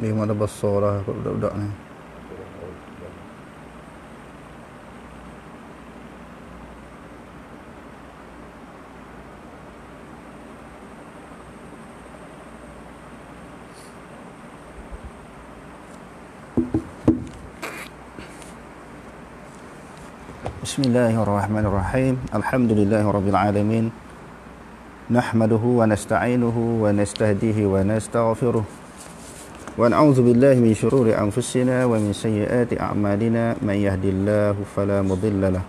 Memang dah besar lah budak-budak ni. Bismillahirrahmanirrahim. Alhamdulillahirabbil alamin. Nahmaduhu wa nasta'inuhu wa nastahdihi wa nastaghfiruh. Wa na'udzu billahi min shururi anfusina wa min sayyiati a'malina. Man yahdihillahu fala mudilla lahu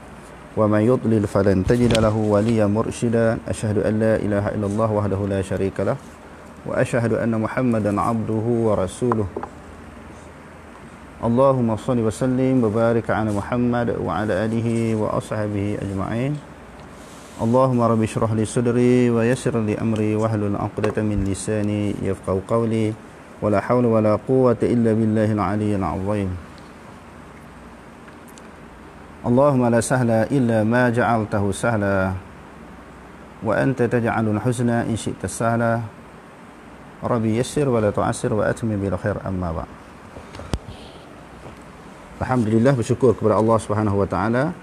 wa man yudlil falan tajida lahu waliyyan mursyida. Asyhadu an la ilaha illallah wahdahu la syarika lah wa asyhadu anna Muhammadan 'abduhu wa rasuluh. Allahumma shalli wa sallim wa barik ala Muhammad wa ala alihi wa ashabihi ajma'in. Allahumma rabbi shrah li sadri wa yassir li amri wahlul 'uqdatam min lisani yafqahu qawli wa la hawla wa la quwwata illa billahil 'aliyyil 'azim. Allahumma la sahla illa ma ja'altahu sahla wa anta taj'alul huzna in syi'ta sahla. Rabbi yassir wa la tu'assir wa atmim bil khair, amma ba'd. Alhamdulillah, bersyukur kepada Allah Subhanahu Wa Taala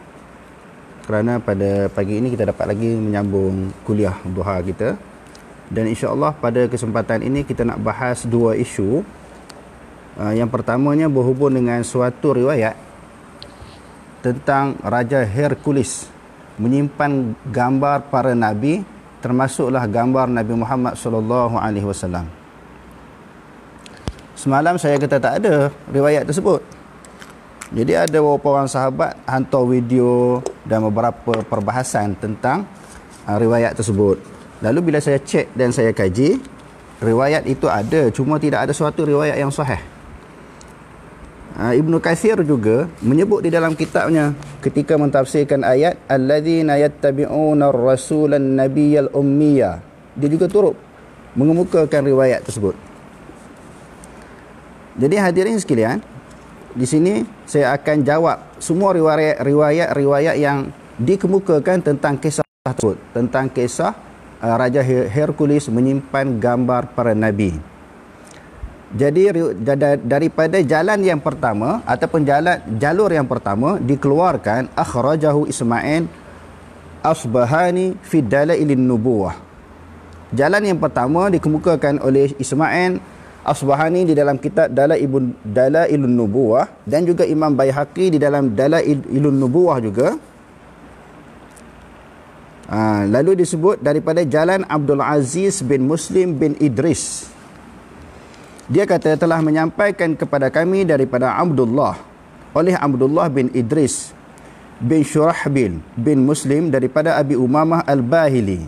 kerana pada pagi ini kita dapat lagi menyambung kuliah duha kita, dan insya-Allah pada kesempatan ini kita nak bahas dua isu. Yang pertamanya berhubung dengan suatu riwayat tentang Raja Hercules menyimpan gambar para nabi, termasuklah gambar Nabi Muhammad sallallahu alaihi wasallam. Semalam saya kata tak ada riwayat tersebut. Jadi ada beberapa orang sahabat hantar video dan beberapa perbahasan tentang riwayat tersebut. Lalu bila saya cek dan saya kaji, riwayat itu ada, cuma tidak ada suatu riwayat yang sahih. Ibnu Katsir juga menyebut di dalam kitabnya ketika mentafsirkan ayat alladzina yattabi'una ar-rasulan nabiyyal ummiyya, dia juga turut mengemukakan riwayat tersebut. Jadi hadirin sekalian, di sini saya akan jawab semua riwayat yang dikemukakan tentang kisah tersebut, tentang kisah Raja Hercules menyimpan gambar para nabi. Jadi daripada jalan yang pertama ataupun jalur yang pertama dikeluarkan akhrajahu Ismail Asbahani fi Dalailin Nubuwah. Jalan yang pertama dikemukakan oleh Ismail Asbahani di dalam kitab Dalailun Nubuwah, dan juga Imam Baihaqi di dalam Dalailun Nubuwah juga. Lalu disebut daripada jalan Abdul Aziz bin Muslim bin Idris. Dia kata telah menyampaikan kepada kami daripada Abdullah bin Idris bin Shurahbil bin Muslim daripada Abi Umamah Al-Bahili,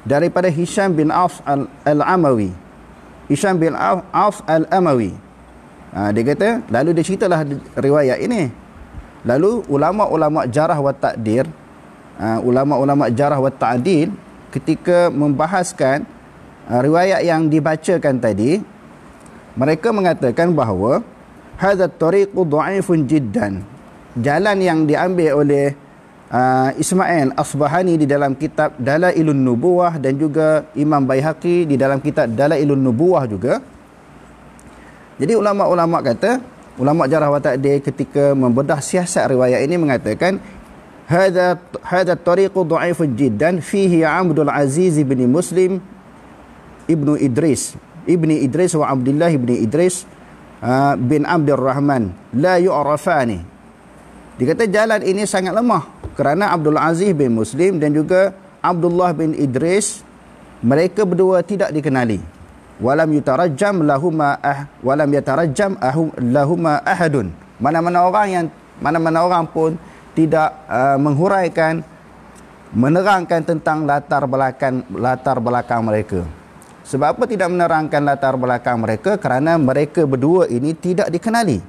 daripada Hisham bin Auf Al-Amawi, Hisham bin Auf Al-Amawi. Dia kata, lalu dia ceritalah riwayat ini. Lalu ulama-ulama jarah wa takdir, ulama-ulama jarah wa ta'dil ketika membahaskan riwayat yang dibacakan tadi, mereka mengatakan bahawa hadza tariqu dha'ifun jiddan. Jalan yang diambil oleh Ismail Asbahani di dalam kitab Dalailun Nubuwah dan juga Imam Baihaqi di dalam kitab Dalailun Nubuwah juga. Jadi ulama-ulama kata, ulama jarah wa ta'dil ketika membedah siasat riwayat ini mengatakan hadza tariqu dha'ifun jiddan fihi Abdul Aziz bin Muslim ibni Idris wa Abdullah ibni Idris bin Abdul Rahman la yu'rafani. Dia kata jalan ini sangat lemah kerana Abdul Aziz bin Muslim dan juga Abdullah bin Idris, mereka berdua tidak dikenali. Walam yutarajjam lahuma lahuma ahadun. Mana-mana orang pun tidak menghuraikan, menerangkan tentang latar belakang mereka. Sebab apa tidak menerangkan latar belakang mereka? Kerana mereka berdua ini tidak dikenali.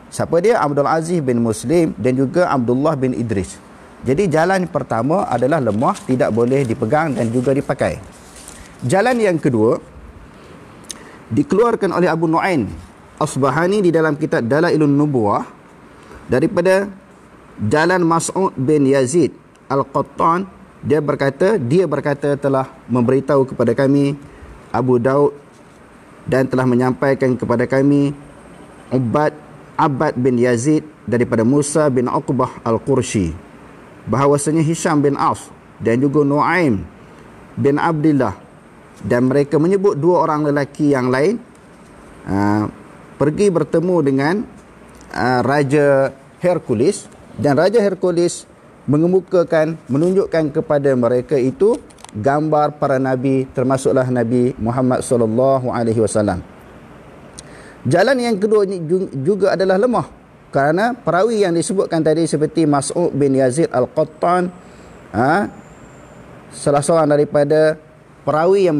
Siapa dia? Abdul Aziz bin Muslim dan juga Abdullah bin Idris. Jadi jalan pertama adalah lemah, tidak boleh dipegang dan juga dipakai. Jalan yang kedua dikeluarkan oleh Abu Nu'aim Asbahani di dalam kitab Dalailun Nubuwah daripada jalan Mas'ud bin Yazid Al-Qattan. Dia berkata telah memberitahu kepada kami Abu Daud dan telah menyampaikan kepada kami Abbad bin Yazid daripada Musa bin Uqbah Al-Qurshi bahawasanya Hisham bin Auf dan juga Nuaim bin Abdullah, dan mereka menyebut dua orang lelaki yang lain pergi bertemu dengan Raja Hercules, dan Raja Hercules menunjukkan kepada mereka itu gambar para nabi, termasuklah Nabi Muhammad sallallahu alaihi wasallam. Jalan yang kedua juga adalah lemah kerana perawi yang disebutkan tadi seperti Mas'ud bin Yazid Al-Qattan, salah seorang daripada perawi yang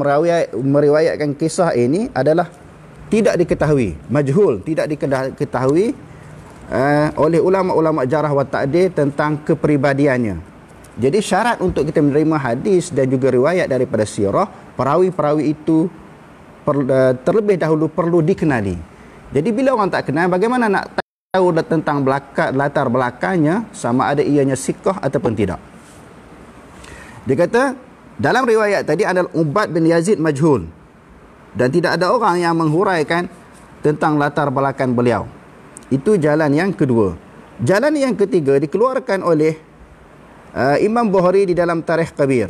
meriwayatkan kisah ini adalah tidak diketahui, majhul, tidak diketahui oleh ulama-ulama jarah wa ta'dil tentang kepribadiannya. Jadi syarat untuk kita menerima hadis dan juga riwayat daripada sirah, perawi-perawi itu terlebih dahulu perlu dikenali. Jadi bila orang tak kenal, bagaimana nak tahu tentang latar belakangnya, sama ada ianya siqah ataupun tidak. Dia kata dalam riwayat tadi adalah Ubbad bin Yazid majhul, dan tidak ada orang yang menghuraikan tentang latar belakang beliau. Itu jalan yang kedua. Jalan yang ketiga dikeluarkan oleh Imam Bukhari di dalam Tarikh Kabir,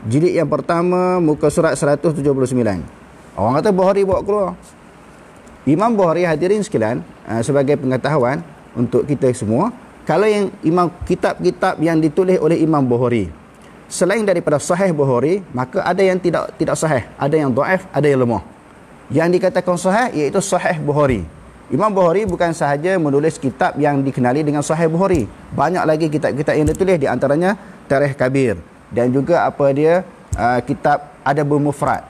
jilid yang pertama, muka surat 179. Orang kata Bukhari bawa keluar. Imam Bukhari, hadirin sekalian, sebagai pengetahuan untuk kita semua, kalau yang kitab-kitab yang ditulis oleh Imam Bukhari selain daripada Sahih Bukhari, maka ada yang tidak sahih, ada yang dhaif, ada yang lemah. Yang dikatakan sahih iaitu Sahih Bukhari. Imam Bukhari bukan sahaja menulis kitab yang dikenali dengan Sahih Bukhari, banyak lagi kitab-kitab yang ditulis, di antaranya Tarikh Kabir, dan juga kitab Adabul Mufrad.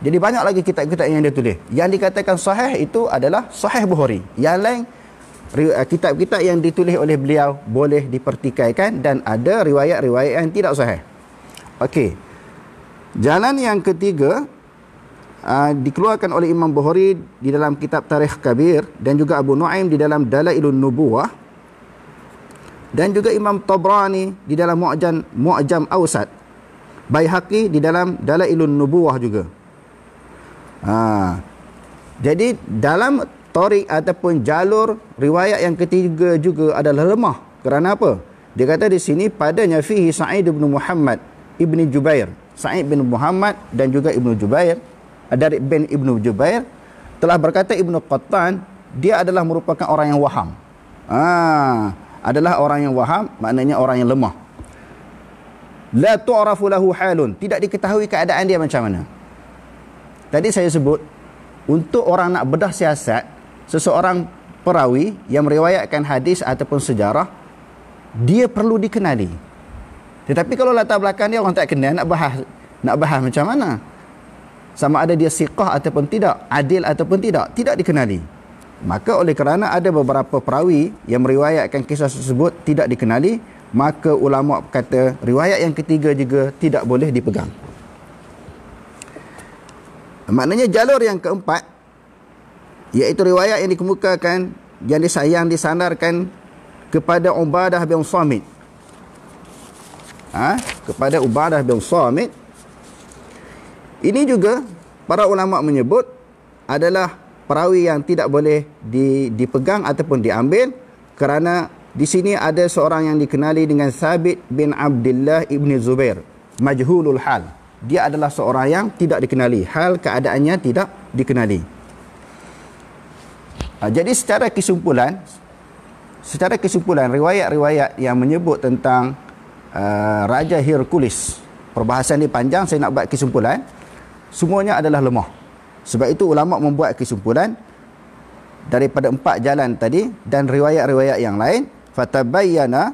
Jadi banyak lagi kitab-kitab yang dia tulis. Yang dikatakan sahih itu adalah Sahih Bukhari. Yang lain, kitab-kitab yang ditulis oleh beliau boleh dipertikaikan, dan ada riwayat-riwayat yang tidak sahih. Okey. Jalan yang ketiga dikeluarkan oleh Imam Bukhari di dalam kitab Tarikh Kabir, dan juga Abu Nuaim di dalam Dalailun Nubuwah, dan juga Imam Tabrani di dalam Mu'jam Awsat, Baihaqi di dalam Dalailun Nubuwah juga. Jadi dalam tarik ataupun jalur riwayat yang ketiga juga adalah lemah. Kerana apa? Dia kata di sini padanya fihi Sa'id bin Muhammad ibni Jubair. Sa'id bin Muhammad dan juga Ibnu Jubair, dari bin Ibnu Jubair telah berkata Ibnu Qattan, dia adalah merupakan orang yang waham. Adalah orang yang waham, maknanya orang yang lemah. La tu'rafu lahu halun, tidak diketahui keadaan dia macam mana. Tadi saya sebut, untuk orang nak bedah siasat, seseorang perawi yang meriwayatkan hadis ataupun sejarah, dia perlu dikenali. Tetapi kalau latar belakang dia orang tak kenal, nak bahas macam mana? Sama ada dia siqah ataupun tidak, adil ataupun tidak dikenali. Maka oleh kerana ada beberapa perawi yang meriwayatkan kisah tersebut tidak dikenali, maka ulama kata riwayat yang ketiga juga tidak boleh dipegang. Maknanya jalur yang keempat, iaitu riwayat yang dikemukakan, yang disandarkan kepada Ubadah bin Samit. Kepada Ubadah bin Samit, ini juga para ulama menyebut adalah perawi yang tidak boleh dipegang ataupun diambil, kerana di sini ada seorang yang dikenali dengan Thabit bin Abdullah ibni Zubair, majhulul hal. Dia adalah seorang yang tidak dikenali, hal keadaannya tidak dikenali. Jadi secara kesimpulan riwayat-riwayat yang menyebut tentang Raja Hercules, perbahasan ini panjang, saya nak buat kesimpulan, semuanya adalah lemah. Sebab itu ulama membuat kesimpulan daripada 4 jalan tadi dan riwayat-riwayat yang lain, fatabayyana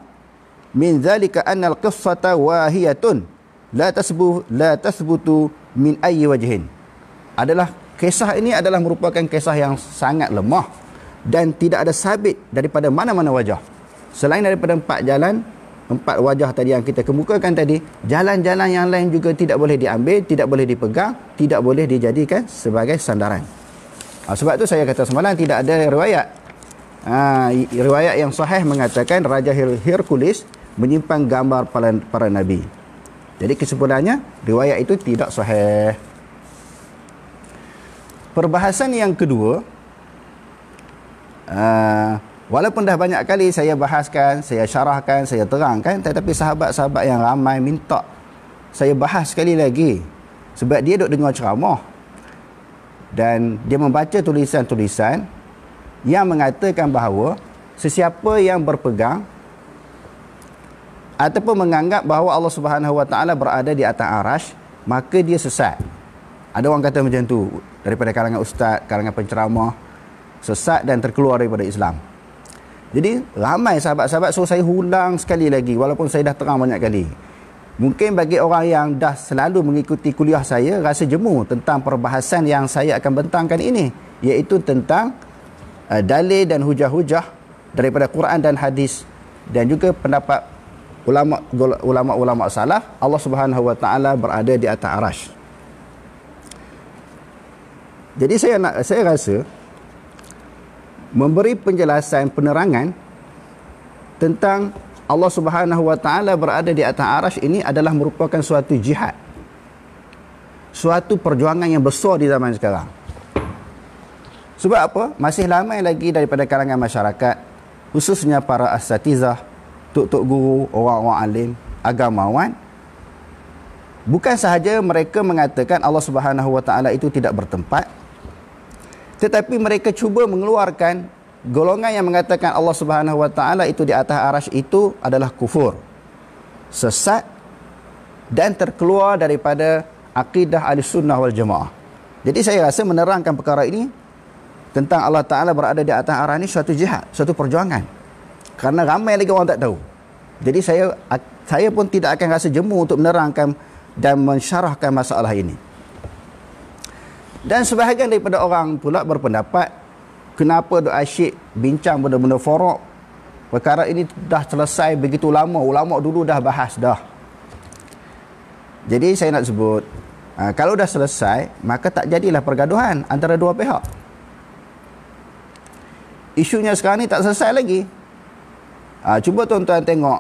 min dzalika anna al-qissata wahiyatun la tasbutu min ayyi wajhin. Adalah kisah ini adalah merupakan kisah yang sangat lemah dan tidak ada sabit daripada mana-mana wajah. Selain daripada 4 jalan, 4 wajah tadi yang kita kemukakan tadi, jalan-jalan yang lain juga tidak boleh diambil, tidak boleh dipegang, tidak boleh dijadikan sebagai sandaran. Sebab itu saya kata semalam tidak ada riwayat. Riwayat yang sahih mengatakan Raja Hercules menyimpan gambar para nabi. Jadi kesimpulannya riwayat itu tidak sahih. Perbahasan yang kedua, walaupun dah banyak kali saya bahaskan, saya syarahkan, saya terangkan, tetapi sahabat-sahabat yang ramai minta saya bahas sekali lagi. Sebab dia duk dengar ceramah dan dia membaca tulisan-tulisan yang mengatakan bahawa sesiapa yang berpegang ataupun menganggap bahawa Allah Subhanahu Wa Taala berada di atas arasy, maka dia sesat. Ada orang kata macam tu daripada kalangan ustaz, kalangan penceramah, sesat dan terkeluar daripada Islam. Jadi ramai sahabat-sahabat suruh saya ulang sekali lagi walaupun saya dah terang banyak kali. Mungkin bagi orang yang dah selalu mengikuti kuliah saya rasa jemu tentang perbahasan yang saya akan bentangkan ini, iaitu tentang dalil dan hujah-hujah daripada Quran dan hadis dan juga pendapat ulama-ulama salaf Allah Subhanahu Wa Taala berada di atas arasy. Jadi saya rasa memberi penjelasan penerangan tentang Allah Subhanahu Wa Taala berada di atas arasy ini adalah merupakan suatu jihad, suatu perjuangan yang besar di zaman sekarang. Sebab apa? Masih ramai lagi daripada kalangan masyarakat, khususnya para asatizah, tok-tok guru, orang-orang alim, agamawan, bukan sahaja mereka mengatakan Allah Subhanahu Wa Taala itu tidak bertempat, tetapi mereka cuba mengeluarkan golongan yang mengatakan Allah Subhanahu Wa Taala itu di atas arasy itu adalah kufur, sesat dan terkeluar daripada akidah Ahlussunnah wal Jamaah. Jadi saya rasa menerangkan perkara ini tentang Allah Taala berada di atas arasy ini suatu jihad, suatu perjuangan. Kerana ramai lagi orang tak tahu. Jadi saya pun tidak akan rasa jemu untuk menerangkan dan mensyarahkan masalah ini. Dan sebahagian daripada orang pula berpendapat, kenapa duk asyik bincang benda-benda forok? Perkara ini dah selesai begitu lama. Ulama dulu dah bahas dah. Jadi saya nak sebut, kalau dah selesai, maka tak jadilah pergaduhan antara dua pihak. Isunya sekarang ni tak selesai lagi. Cuba tuan-tuan tengok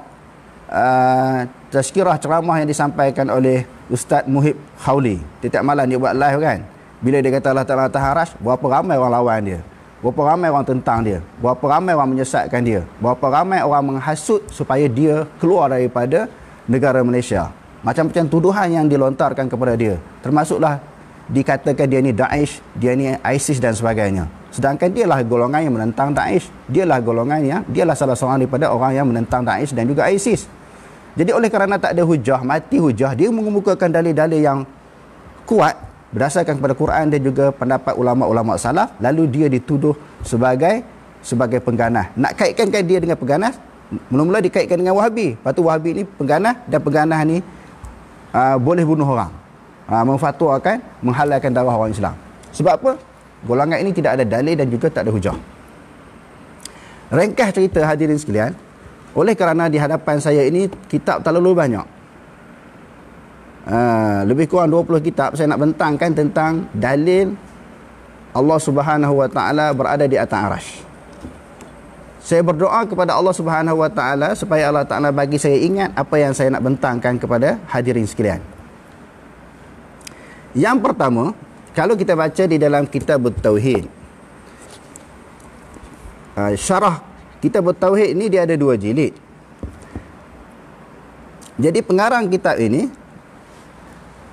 tazkirah ceramah yang disampaikan oleh Ustaz Muhib Khawli. Tiap malam dia buat live kan. Bila dia kata Allah Ta'ala atas arasy, berapa ramai orang lawan dia, berapa ramai orang tentang dia, berapa ramai orang menyesatkan dia, berapa ramai orang menghasut supaya dia keluar daripada negara Malaysia. Macam-macam tuduhan yang dilontarkan kepada dia, termasuklah dikatakan dia ni Daesh, dia ni ISIS dan sebagainya. Sedangkan dialah golongan yang menentang Daesh, dialah salah seorang daripada orang yang menentang Daesh dan juga ISIS. Jadi oleh kerana tak ada hujah, mati hujah, dia mengemukakan dalil-dalil yang kuat berdasarkan kepada Quran dan juga pendapat ulama-ulama salaf, lalu dia dituduh sebagai pengganas. Nak kaitkan dia dengan pengganas, mula-mula dikaitkan dengan Wahabi. Lepas tu Wahabi ni pengganas, dan pengganas ni boleh bunuh orang, memfatwakan menghalalkan darah orang Islam. Sebab apa? Golongan ini tidak ada dalil dan juga tak ada hujah. Ringkas cerita hadirin sekalian, oleh kerana di hadapan saya ini kitab terlalu banyak, lebih kurang 20 kitab, saya nak bentangkan tentang dalil Allah Subhanahu Wa Taala berada di atas arasy. Saya berdoa kepada Allah Subhanahu Wa Taala supaya Allah Taala bagi saya ingat apa yang saya nak bentangkan kepada hadirin sekalian. Yang pertama, kalau kita baca di dalam kitab Tauhid, syarah kitab Tauhid ini dia ada 2 jilid. Jadi pengarang kitab ini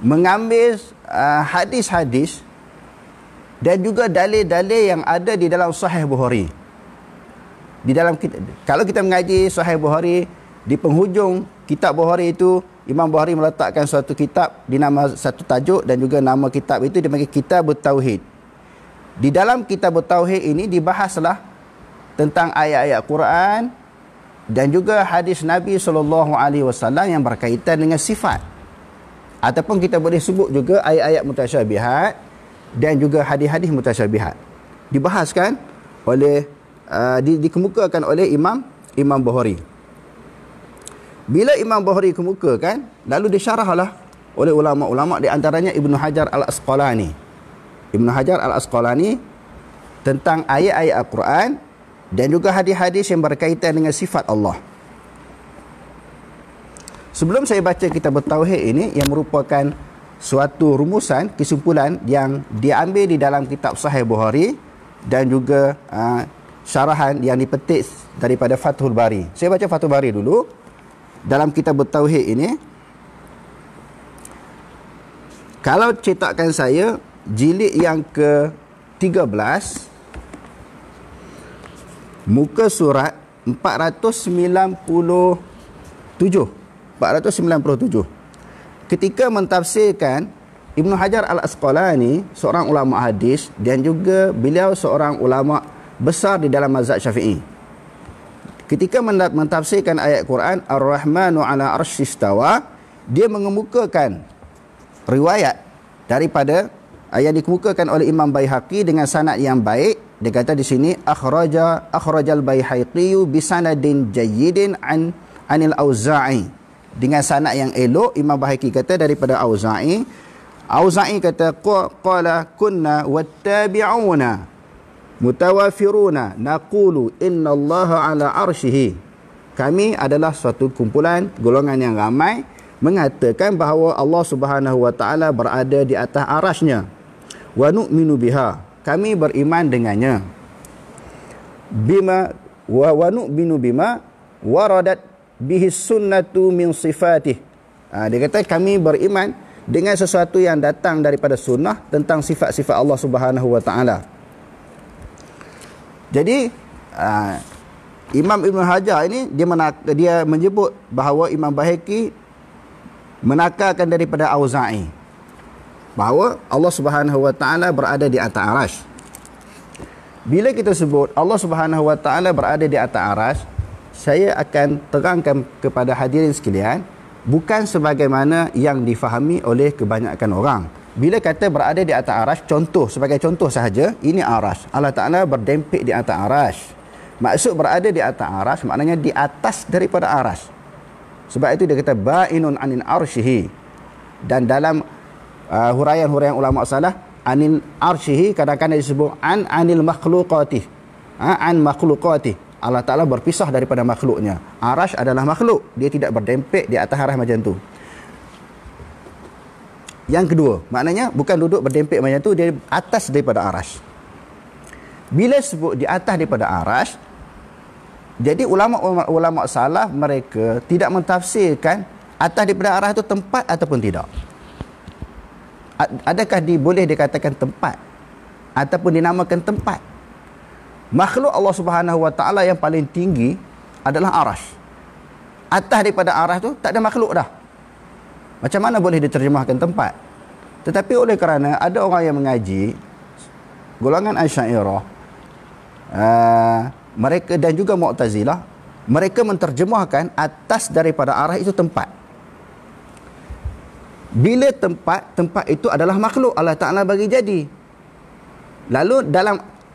mengambil hadis-hadis dan juga dalil-dalil yang ada di dalam Sahih Bukhari. Di dalam kalau kita mengaji Sahih Bukhari, di penghujung kitab Bukhari itu Imam Bukhari meletakkan suatu kitab di nama satu tajuk, dan juga nama kitab itu dipanggil Kitab Tauhid. Di dalam Kitab Tauhid ini dibahaslah tentang ayat-ayat Quran dan juga hadis Nabi SAW yang berkaitan dengan sifat. Ataupun kita boleh sebut juga ayat-ayat mutasyabihat dan juga hadis-hadis mutasyabihat. Dibahaskan oleh dikemukakan oleh Imam Bukhari. Bila Imam Bukhari kemukakan, lalu disyarahlah oleh ulama-ulama, di antaranya Ibnu Hajar Al-Asqalani. Ibnu Hajar Al-Asqalani tentang ayat-ayat Al-Quran dan juga hadis-hadis yang berkaitan dengan sifat Allah. Sebelum saya baca kitab Tauhid ini yang merupakan suatu rumusan, kesimpulan yang diambil di dalam kitab Sahih Bukhari dan juga syarahan yang dipetik daripada Fathul Bari. Saya baca Fathul Bari dulu. Dalam kitab Tauhid ini, kalau cetakan saya jilid yang ke-13, muka surat 497. Ketika mentafsirkan, Ibnu Hajar Al-Asqalani, seorang ulama hadis dan juga beliau seorang ulama besar di dalam mazhab Syafi'i. Ketika mentafsirkan ayat Quran Ar-Rahmanu 'ala 'arsy istawa, dia mengemukakan riwayat daripada yang dikemukakan oleh Imam Baihaqi dengan sanad yang baik. Dia kata di sini akhrajal Baihaqi bi sanadin jayyidin anil Auza'i, dengan sanad yang elok. Imam Baihaqi kata daripada Auza'i kata qala kunna wattabi'una mutawafiruna naqulu innallaha ala arsyihi. Kami adalah suatu kumpulan golongan yang ramai mengatakan bahawa Allah Subhanahu wa taala berada di atas arasy-Nya. Wa nu'minu biha, kami beriman dengannya. Bima wa nu'minu bima waradat bihi sunnatu min sifatih. Dia kata kami beriman dengan sesuatu yang datang daripada sunnah tentang sifat-sifat Allah Subhanahu wa taala. Jadi Imam Ibn Hajar ini dia menyebut bahawa Imam Baihaqi menakalkan daripada Auza'i bahawa Allah Subhanahu wa taala berada di atas arasy. Bila kita sebut Allah Subhanahu wa taala berada di atas arasy, saya akan terangkan kepada hadirin sekalian bukan sebagaimana yang difahami oleh kebanyakan orang. Bila kata berada di atas arasy, sebagai contoh sahaja, ini arasy. Allah Ta'ala berdempik di atas arasy. Maksud berada di atas arasy maknanya di atas daripada arasy. Sebab itu dia kata ba'inun anin arsyihi. Dan dalam huraian-huraian ulama salah, anil arsyihi kadang-kadang disebut anil makhluqati. An makhluqati. Allah Ta'ala berpisah daripada makhluknya. Arasy adalah makhluk. Dia tidak berdempik di atas arasy macam tu. Yang kedua, maknanya bukan duduk berdempik macam tu, dia atas daripada arasy. Bila sebut di atas daripada arasy, jadi ulama salaf mereka tidak mentafsirkan atas daripada arasy itu tempat ataupun tidak. Adakah boleh dikatakan tempat ataupun dinamakan tempat? Makhluk Allah Subhanahu wa taala yang paling tinggi adalah arasy. Atas daripada arasy tu tak ada makhluk dah. Macam mana boleh diterjemahkan tempat? Tetapi oleh kerana ada orang yang mengaji, golongan Asy'ariyah, mereka dan juga Mu'tazilah, mereka menterjemahkan atas daripada arasy itu tempat. Bila tempat itu adalah makhluk Allah Ta'ala bagi jadi. Lalu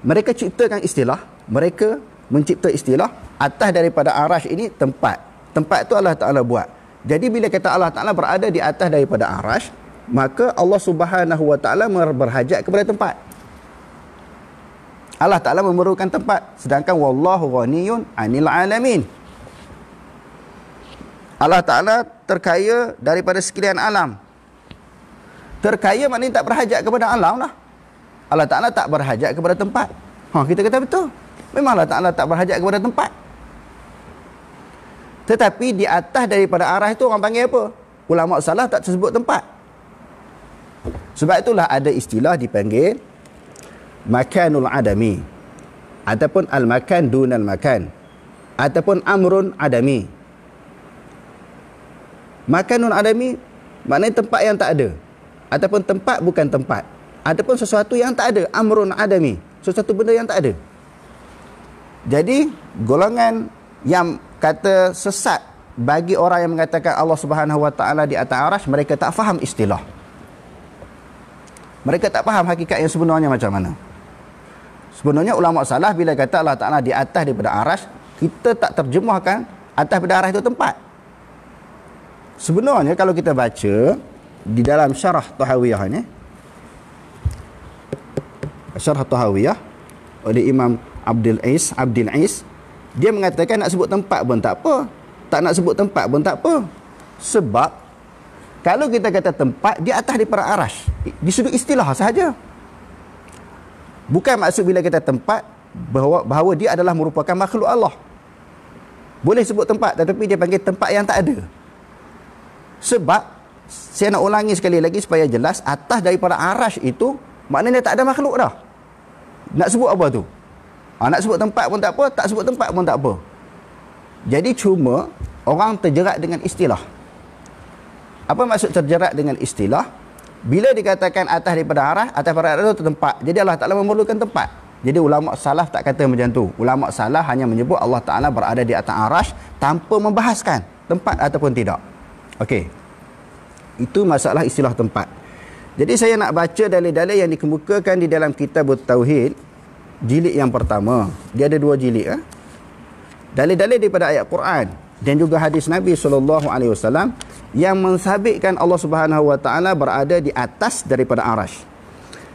mereka ciptakan istilah, mereka mencipta istilah atas daripada arasy ini tempat. Tempat itu Allah Ta'ala buat. Jadi bila kata Allah Ta'ala berada di atas daripada arasy, maka Allah Subhanahu wa taala berhajat kepada tempat. Allah Ta'ala memerlukan tempat, sedangkan wallahu ghaniyun 'anil 'alamin. Allah Ta'ala terkaya daripada sekalian alam. Terkaya maknanya tak berhajat kepada alam lah. Allah Ta'ala tak berhajat kepada tempat. Kita kata betul. Memang Allah Ta'ala tak berhajat kepada tempat. Tetapi di atas daripada arasy itu orang panggil apa? Ulama salah tak tersebut tempat. Sebab itulah ada istilah dipanggil makanul adami, ataupun al-makan dunal makan, ataupun amrun adami. Makanul adami maknanya tempat yang tak ada, ataupun tempat bukan tempat, ataupun sesuatu yang tak ada. Amrun adami, sesuatu benda yang tak ada. Jadi golongan yang kata sesat bagi orang yang mengatakan Allah Subhanahu wa taala di atas arasy, mereka tak faham istilah. Mereka tak faham hakikat yang sebenarnya macam mana. Sebenarnya ulama salah bila kata Allah Ta'ala di atas daripada arasy, kita tak terjemahkan atas daripada arasy itu tempat. Sebenarnya kalau kita baca di dalam syarah Tahawiyah ini, syarah Tahawiyah oleh Imam Abdul Ais, dia mengatakan nak sebut tempat pun tak apa, tak nak sebut tempat pun tak apa. Sebab Kalau kita kata tempat, di atas daripada arash. Di sudut istilah sahaja. Bukan maksud bila kita tempat, bahawa dia adalah merupakan makhluk Allah. Boleh sebut tempat, tetapi dia panggil tempat yang tak ada. Sebab, saya nak ulangi sekali lagi supaya jelas, atas daripada arash itu, maknanya tak ada makhluk dah. Nak sebut apa tu? Nak sebut tempat pun tak apa, tak sebut tempat pun tak apa. Jadi cuma, orang terjerat dengan istilah. Apa maksud terjerat dengan istilah? Bila dikatakan atas daripada arash, atas daripada arash itu tempat. Jadi Allah Ta'ala memerlukan tempat. Jadi ulama salaf tak kata macam tu. Ulama salaf hanya menyebut Allah Ta'ala berada di atas arash tanpa membahaskan tempat ataupun tidak. Okey. Itu masalah istilah tempat. Jadi saya nak baca dalil-dalil yang dikemukakan di dalam kitab Tauhid jilid yang pertama. Dia ada 2 jilid. Dalil-dalil daripada ayat Quran dan juga hadis Nabi SAW yang mensabitkan Allah Subhanahu Wa Ta'ala berada di atas daripada arash.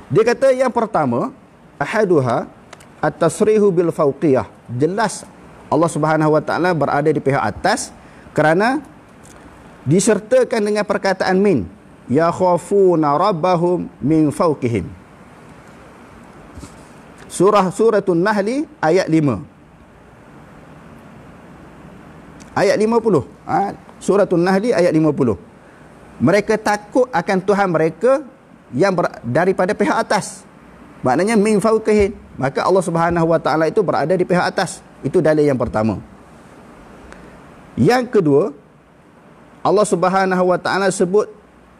Dia kata yang pertama, ahaduha at-tasrihu bil fawqiyah. Jelas Allah Subhanahu Wa Ta'ala berada di pihak atas kerana disertakan dengan perkataan min, yakhafuna rabbahum min fawqihim. Suratul Nahl ayat 5. Ayat 50. Suratul Nahl ayat 50. Mereka takut akan Tuhan mereka yang daripada pihak atas. Maknanya min fawqihim. Maka Allah Subhanahu Wa Ta'ala itu berada di pihak atas. Itu dalil yang pertama. Yang kedua, Allah Subhanahu Wa Ta'ala sebut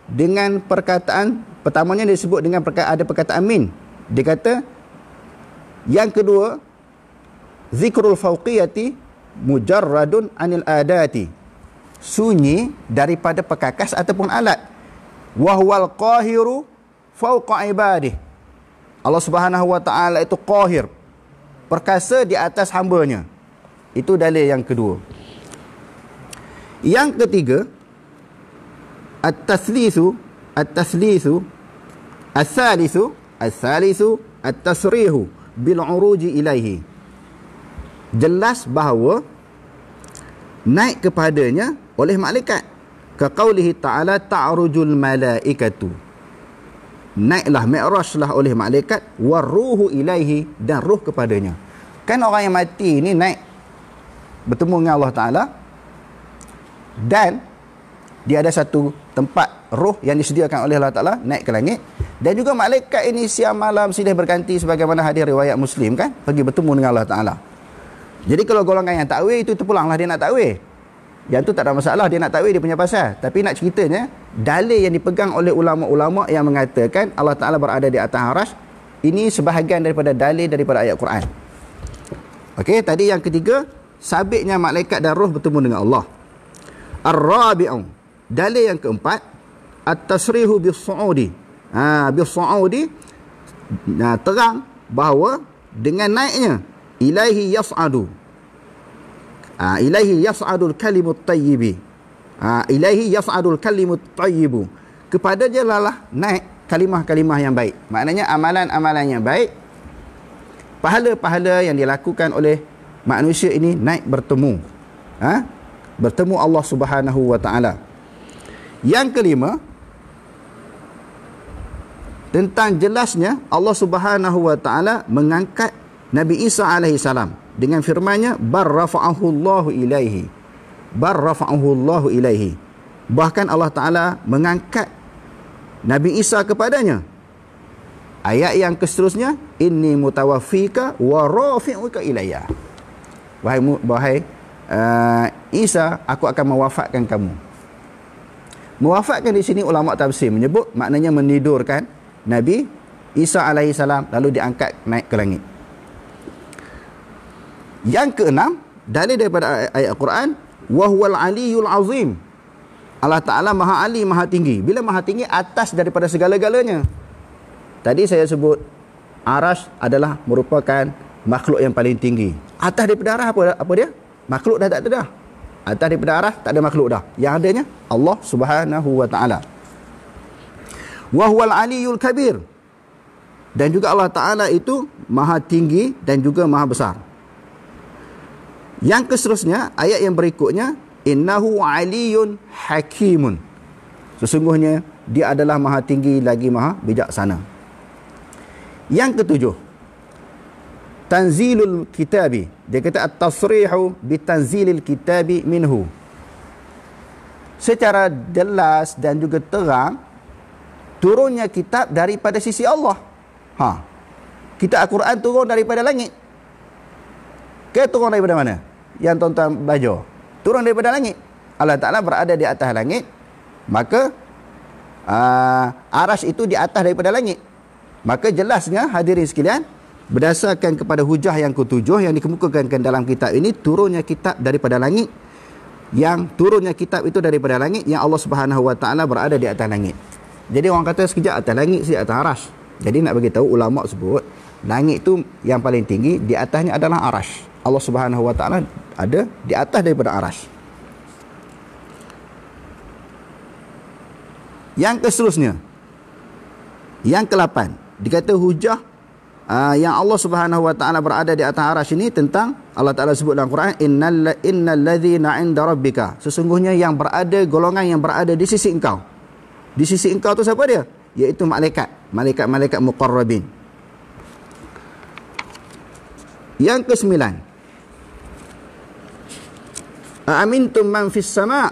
dengan perkataan, pertamanya dia sebut dengan ada perkataan min. Dia kata, yang kedua, zikrul fawqiyati mujarradun anil adati. Sunyi daripada perkakas ataupun alat. Wahwal qahiru fawqa ibadih. Allah Subhanahu Wa Ta'ala itu qahir, perkasa di atas hambanya. Itu dalil yang kedua. Yang ketiga, at-taslisu at-tasrihu bil uruji ilaihi. Jelas bahawa naik kepadanya oleh malaikat. Ka qaulihi ta'ala ta'rujul malaikatu. Naiklah, mi'rajlah oleh malaikat, waruhu ilaihi, dan ruh kepadanya. Kan orang yang mati ni naik bertemu dengan Allah Ta'ala, dan dia ada satu tempat roh yang disediakan oleh Allah Ta'ala naik ke langit, dan juga malaikat ini siang malam silih berganti sebagaimana hadis riwayat Muslim kan, pergi bertemu dengan Allah Ta'ala. Jadi kalau golongan yang takwil itu terpulanglah dia nak takwil. Yang tu tak ada masalah, dia nak takwil dia punya pasal. Tapi nak ceritanya, dalil yang dipegang oleh ulama-ulama yang mengatakan Allah Ta'ala berada di atas arash, ini sebahagian daripada dalil daripada ayat Quran. Okey, tadi yang ketiga, sabitnya malaikat dan roh bertemu dengan Allah. Ar-rabi'u, dalil yang keempat, at-tasrihu bis-su'udi. Bis-su'udi, terang bahawa dengan naiknya ilaihi yas'adu. Ilaihi yas'adul kalimut tayyibi. Ilaihi yas'adul kalimut tayyibu. Kepada dia lah naik kalimah-kalimah yang baik. Maknanya amalan-amalan yang baik, pahala-pahala yang dilakukan oleh manusia ini naik bertemu. Bertemu Allah Subhanahu Wa Ta'ala. Yang kelima, tentang jelasnya Allah Subhanahu Wa Ta'ala mengangkat Nabi Isa alaihi salam dengan firman-Nya barrafa'ahu Allahu ilaihi. Barrafa'ahu Allahu ilaihi. Bahkan Allah Ta'ala mengangkat Nabi Isa kepadanya. Ayat yang seterusnya, inni mutawaffika wa rafi'uka ilayya. Wahai Isa, aku akan mewafatkan kamu. Mewafatkan di sini ulama tafsir menyebut maknanya menidurkan Nabi Isa alaihi salam lalu diangkat naik ke langit. Yang keenam, dalil daripada ayat Al-Quran, wa huwal aliyul azim. Allah Ta'ala maha ali, maha tinggi. Bila maha tinggi, atas daripada segala-galanya. Tadi saya sebut arash adalah merupakan makhluk yang paling tinggi. Atas daripada arash apa dia? Makhluk dah tak ada dah. Atas daripada arash tak ada makhluk dah. Yang adanya Allah Subhanahu Wa Ta'ala. Wa huwal aliyul kabir. Dan juga Allah Ta'ala itu maha tinggi dan juga maha besar. Yang seterusnya, ayat yang berikutnya, innahu aliyun hakimun. Sesungguhnya dia adalah maha tinggi lagi maha bijaksana. Yang ketujuh, tanzilul kitabi. Dia kata at-tasrihu bitanzilil kitabi minhu. Secara jelas dan juga terang, turunnya kitab daripada sisi Allah. Kitab Al-Quran turun daripada langit. Turun daripada mana? Yang tuan-tuan belajar. Turun daripada langit. Allah Ta'ala berada di atas langit. Maka arash itu di atas daripada langit. Maka jelasnya hadirin sekalian, berdasarkan kepada hujah yang ketujuh yang dikemukakan dalam kitab ini, turunnya kitab daripada langit. Yang turunnya kitab itu daripada langit, yang Allah Subhanahu Wa Ta'ala berada di atas langit. Jadi orang kata sekejap atas langit, sekejap atas arash. Jadi nak bagi tahu, ulama sebut langit itu yang paling tinggi, di atasnya adalah arash. Allah Subhanahu Wa Ta'ala ada di atas daripada arash. Yang keseterusnya, yang ke-8, dikata hujah yang Allah Subhanahu Wa Ta'ala berada di atas arash ini tentang Allah Ta'ala sebut dalam Quran, innal ladzina 'inda rabbika, sesungguhnya yang berada, golongan yang berada di sisi engkau. Di sisi engkau tu siapa dia? Iaitu malaikat muqarrabin. Yang ke-9, amintum man fis sama',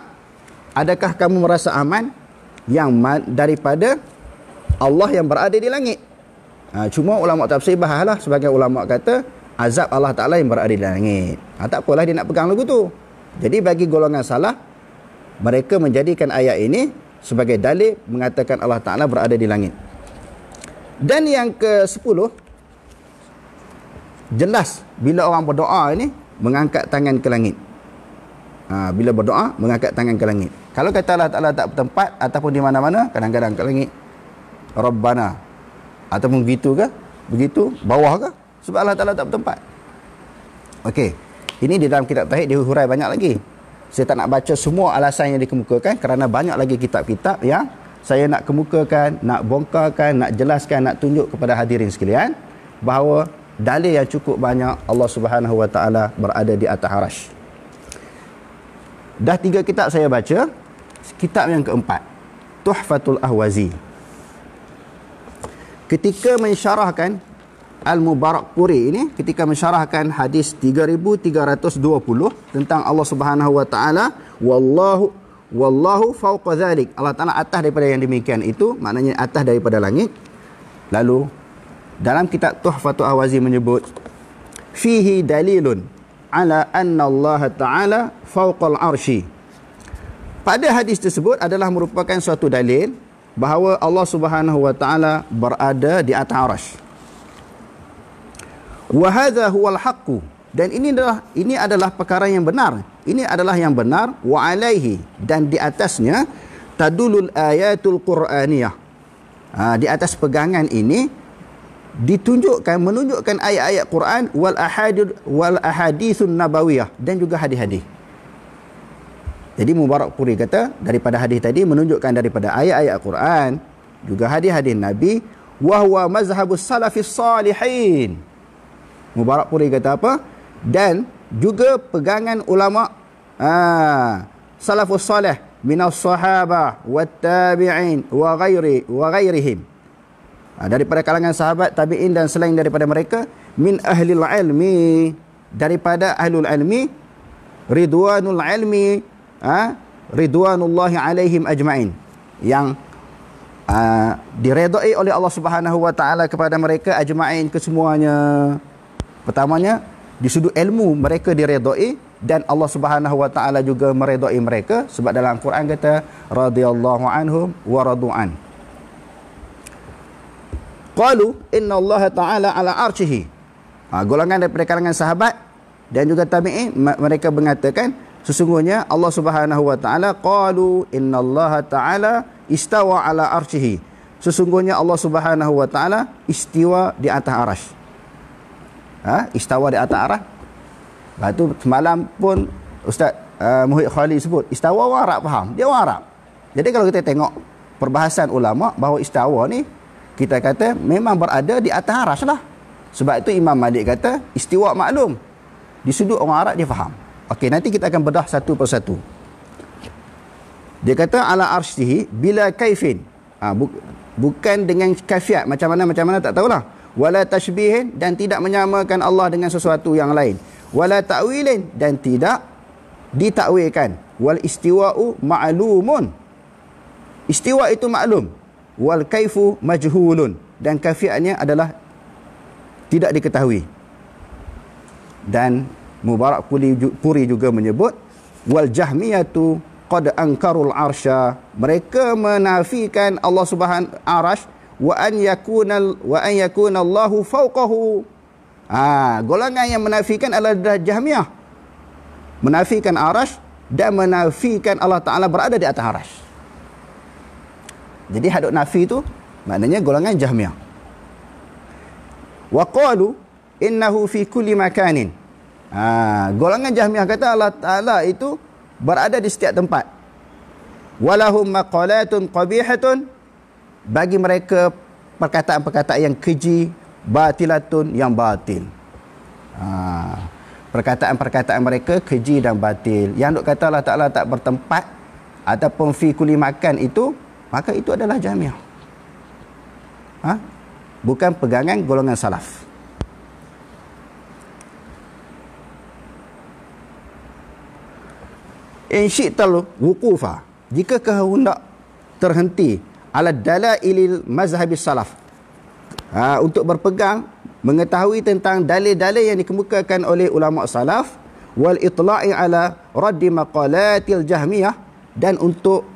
adakah kamu merasa aman yang daripada Allah yang berada di langit? Cuma ulama tafsir bahaslah, sebagai ulama kata azab Allah Ta'ala yang berada di langit. Tak apalah dia nak pegang lagu tu. Jadi bagi golongan salah, mereka menjadikan ayat ini sebagai dalil mengatakan Allah Ta'ala berada di langit. Dan yang ke-10, jelas bila orang berdoa ini mengangkat tangan ke langit. Bila berdoa mengangkat tangan ke langit. Kalau kata Allah Ta'ala tak bertempat ataupun di mana-mana, kadang-kadang ke langit Rabbana, ataupun begitu ke, begitu bawah ke, sebab Allah Ta'ala tak bertempat. Okey, ini di dalam kitab tauhid dihurai banyak lagi. Saya tak nak baca semua alasan yang dikemukakan kerana banyak lagi kitab-kitab yang saya nak kemukakan, nak bongkarkan, nak jelaskan, nak tunjuk kepada hadirin sekalian bahawa dalil yang cukup banyak Allah Subhanahu Wa Ta'ala berada di atas arash. Dah 3 kitab saya baca. Kitab yang keempat, Tuhfatul Ahwazi, ketika mensyarahkan Al-Mubarakpuri ini, ketika mensyarahkan hadis 3320 tentang Allah Subhanahu Wa Ta'ala, wallahu fawqa dhalik, Allah Ta'ala atas daripada yang demikian itu, maknanya atas daripada langit. Lalu dalam kitab Tuhfatul Ahwazi menyebut, fihi dalilun ala anna Allah Ta'ala fawqal arshi. Pada hadis tersebut adalah merupakan suatu dalil bahawa Allah Subhanahu Wa Ta'ala berada di atas arash. Wa hadza huwal haqqu, dan ini adalah perkara yang benar. Ini adalah yang benar. Wa alaihi, dan di atasnya tadulul ayatul qur'aniyah. Di atas pegangan ini menunjukkan ayat-ayat Quran wal ahadithun nabawiyah, dan juga hadis-hadis. Jadi Mubarakpuri kata daripada hadis tadi menunjukkan daripada ayat-ayat Quran, juga hadis-hadis Nabi, wa huwa mazhabus salafis salihin. Mubarakpuri kata apa? Dan juga pegangan ulama salafus salih minas sahabah wat tabi'in wa ghairihim, daripada kalangan sahabat, tabi'in dan selain daripada mereka, min ahlil ilmi, daripada ahlul ilmi, ridwanul ilmi, ridwanullahi alaihim ajma'in, yang diredai oleh Allah Subhanahu Wa Ta'ala kepada mereka ajma'in, kesemuanya. Pertamanya di sudut ilmu mereka diredai, dan Allah Subhanahu Wa Ta'ala juga meredai mereka, sebab dalam Quran kata radhiyallahu anhum wa radu'an. Qalu inna Allah Ta'ala ala arshihi. Golongan daripada kalangan sahabat dan juga tabi'in, mereka mengatakan sesungguhnya Allah Subhanahu Wa Ta'ala, qalu inna Allah Ta'ala istawa ala arshihi, sesungguhnya Allah Subhanahu Wa Ta'ala istiwa di atas arash. Istawa di atas arash. Lepas tu semalam pun Ustaz Muhyiddin Khalil sebut istawa, orang Arab faham, dia orang Arab. Jadi kalau kita tengok perbahasan ulama bahawa istawa ni, kita kata memang berada di atas arash lah. Sebab itu Imam Malik kata istiwa maklum, di sudut orang Arab dia faham. Okey, nanti kita akan bedah satu persatu. Dia kata ala arsyihi bila kaifin. Bukan dengan kaifiat macam mana tak tahulah. Wala tashbihin, dan tidak menyamakan Allah dengan sesuatu yang lain. Wala ta'wilin, dan tidak ditakwilkan. Wal istiwa'u ma'lumun. Istiwa itu maklum. Wal kaifu majhulun, dan kaifiatnya adalah tidak diketahui. Dan Mubarak Puri juga menyebut wal jahmiyatu qad ankarul arsya, mereka menafikan Allah Subhanahu arash wa an yakuna Allahu fawqahu. Golongan yang menafikan adalah Jahmiyah, menafikan arash dan menafikan Allah Taala berada di atas arash. Jadi hadut nafi itu maknanya golongan Jahmiyah. Wa qalu innahu fi kulli makanin. Golongan Jahmiyah kata Allah Taala itu berada di setiap tempat. Walahum maqalatun qabihatun, bagi mereka perkataan-perkataan yang keji, batilatun, yang batil. Perkataan-perkataan mereka keji dan batil. Yang duk kata Allah Taala tak bertempat ataupun fi kulli makan itu, maka itu adalah Jahmiyah. Bukan pegangan golongan salaf. In syi'tal wuqufa, jika kau hendak terhenti ala dalailil mazhabis salaf, untuk berpegang mengetahui tentang dalil-dalil yang dikemukakan oleh ulama salaf, wal itla'i ala raddi maqalatil jahmiyah, dan untuk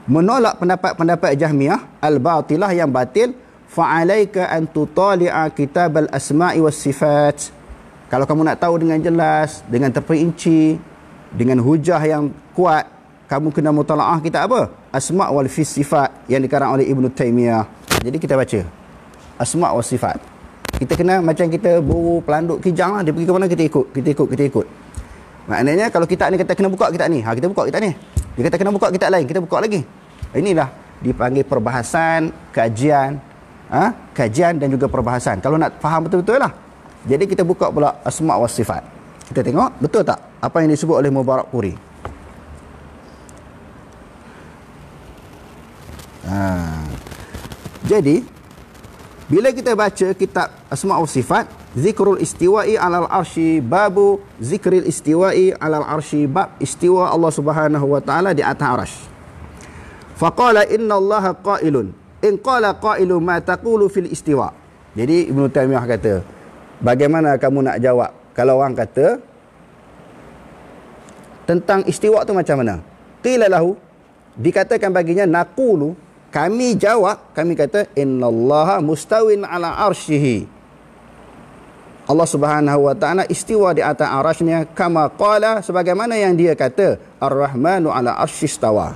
menolak pendapat-pendapat Jahmiyah al-batilah yang batil, fa'alaika an tutali'a kitab al-asma'i was sifat. Kalau kamu nak tahu dengan jelas, dengan terperinci, dengan hujah yang kuat, kamu kena mutalaah kitab apa? Asma' wal sifat yang dikarang oleh Ibn Taymiyah. Jadi kita baca Asma' wal sifat. Kita kena macam kita buru pelanduk kijang lah. Dia pergi ke mana kita ikut. Maknanya kalau kitab ni kata kena buka kitab ni, kita buka kitab ni. Dia kata kena buka kitab lain, kita buka lagi. Inilah dipanggil perbahasan, kajian dan juga perbahasan. Kalau nak faham betul-betul lah. Jadi kita buka pula Asma' wal sifat. Kita tengok betul tak apa yang disebut oleh Mubarak Puri. Jadi bila kita baca kitab Asma' wa Sifat, zikrul istiwa'i 'alal arsy, babu zikril istiwa'i 'alal arsy, bab istiwa Allah Subhanahu wa taala di atas arsy. Faqala inna Allaha qailun in qala qailu ma taqulu fil istiwa. Jadi Ibn Taymiyah kata, bagaimana kamu nak jawab kalau orang kata tentang istiwa tu macam mana? Qila lahu, dikatakan baginya, naqulu, kami jawab, kami kata innallaha mustawin ala arsyihi. Allah Subhanahu wa taala istiwa di atas arasy-Nya, kama qala, sebagaimana yang dia kata, ar-rahmanu ala arsy istawa.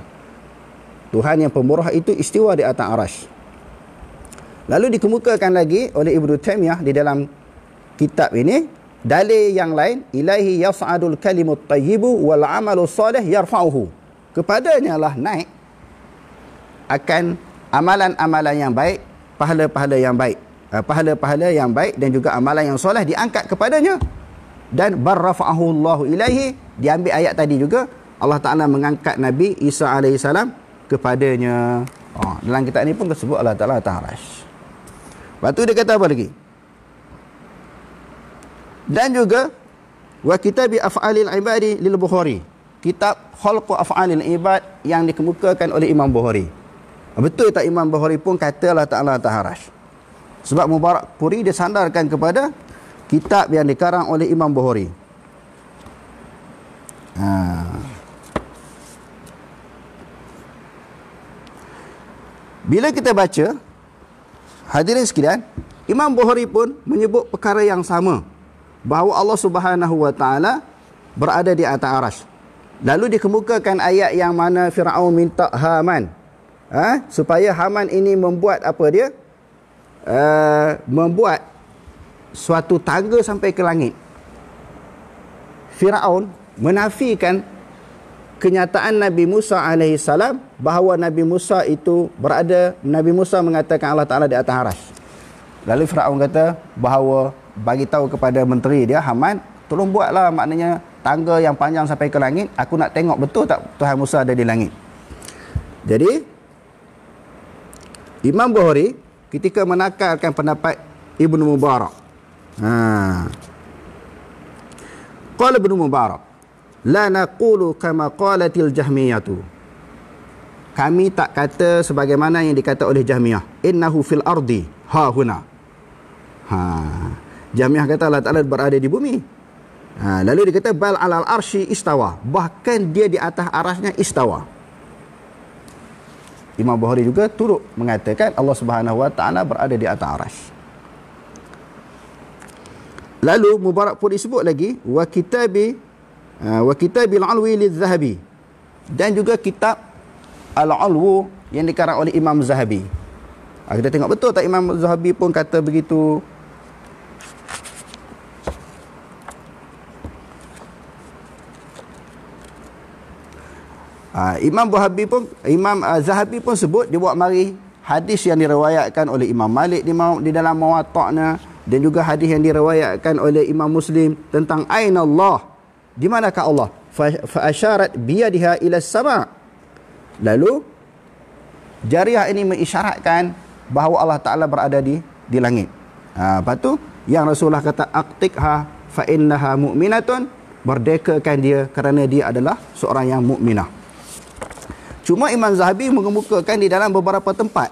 Tuhan yang pemurah itu istiwa di atas arasy. Lalu dikemukakan lagi oleh Ibnu Taimiyah di dalam kitab ini dalil yang lain, ilaihi yas'adul kalimut tayyibu wal amalu salih yarfa'uhu. Kepadanya lah naik akan amalan-amalan yang baik, pahala-pahala yang baik. Pahala-pahala yang baik dan juga amalan yang soleh diangkat kepadanya. Dan barrafa'ahu Allahu ilaihi, diambil ayat tadi juga, Allah Ta'ala mengangkat Nabi Isa AS kepadanya. Dalam kitab ini pun tersebut Allah Ta'ala atas arasy. Lepas tu dia kata apa lagi? Dan juga wa kitabi af'alil ibadi lil Bukhari, kitab khalqu af'alil ibad yang dikemukakan oleh Imam Bukhari. Betul tak Imam Bukhari pun kata Allah Ta'ala atas arasy? Sebab Mubarak Puri dia sandarkan kepada kitab yang dikarang oleh Imam Bukhari. Bila kita baca, hadirin sekalian, Imam Bukhari pun menyebut perkara yang sama, bahawa Allah Subhanahu wa taala berada di atas arasy. Lalu dikemukakan ayat yang mana Firaun minta Haman, supaya Haman ini membuat apa dia? Membuat suatu tangga sampai ke langit. Firaun menafikan kenyataan Nabi Musa AS, bahawa Nabi Musa itu berada, Nabi Musa mengatakan Allah Ta'ala di atas arasy. Lalu Firaun kata bahawa, bagi tahu kepada menteri dia Haman, tolong buatlah maknanya tangga yang panjang sampai ke langit, aku nak tengok betul tak Tuhan Musa ada di langit. Jadi Imam Bukhari ketika menakalkan pendapat Ibnu Mubarak, qala Ibnu Mubarak, la naqulu kama qalatil Jahmiyatu. Kami tak kata sebagaimana yang dikata oleh Jahmiyah. Innahu fil ardi ha huna. Jahmiyah kata Allah Ta'ala berada di bumi. Lalu dia kata bal alal arsy istawa. Bahkan dia di atas arasnya istawa. Imam Bukhari juga turut mengatakan Allah Subhanahu Wa Ta'ala berada di atas arasy. Lalu Mubarak pun disebut lagi wa kitabil alwi liz-Zahabi, dan juga kitab al-alwu yang dikarang oleh Imam Zahabi. Kita tengok betul tak Imam Zahabi pun kata begitu. Imam Zahabi pun sebut, dia buat mari hadis yang diriwayatkan oleh Imam Malik di dalam Muwatta'na, dan juga hadis yang diriwayatkan oleh Imam Muslim tentang aina Allah, di manakah Allah, fa asyarat biyadiha ila sama. Lalu jariah ini mengisyaratkan bahawa Allah Ta'ala berada di langit. Lepas tu yang Rasulullah kata aqtiqha fa innaha mu'minatun, merdekakan dia kerana dia adalah seorang yang mukminah. Cuma Imam Zahabi mengemukakan di dalam beberapa tempat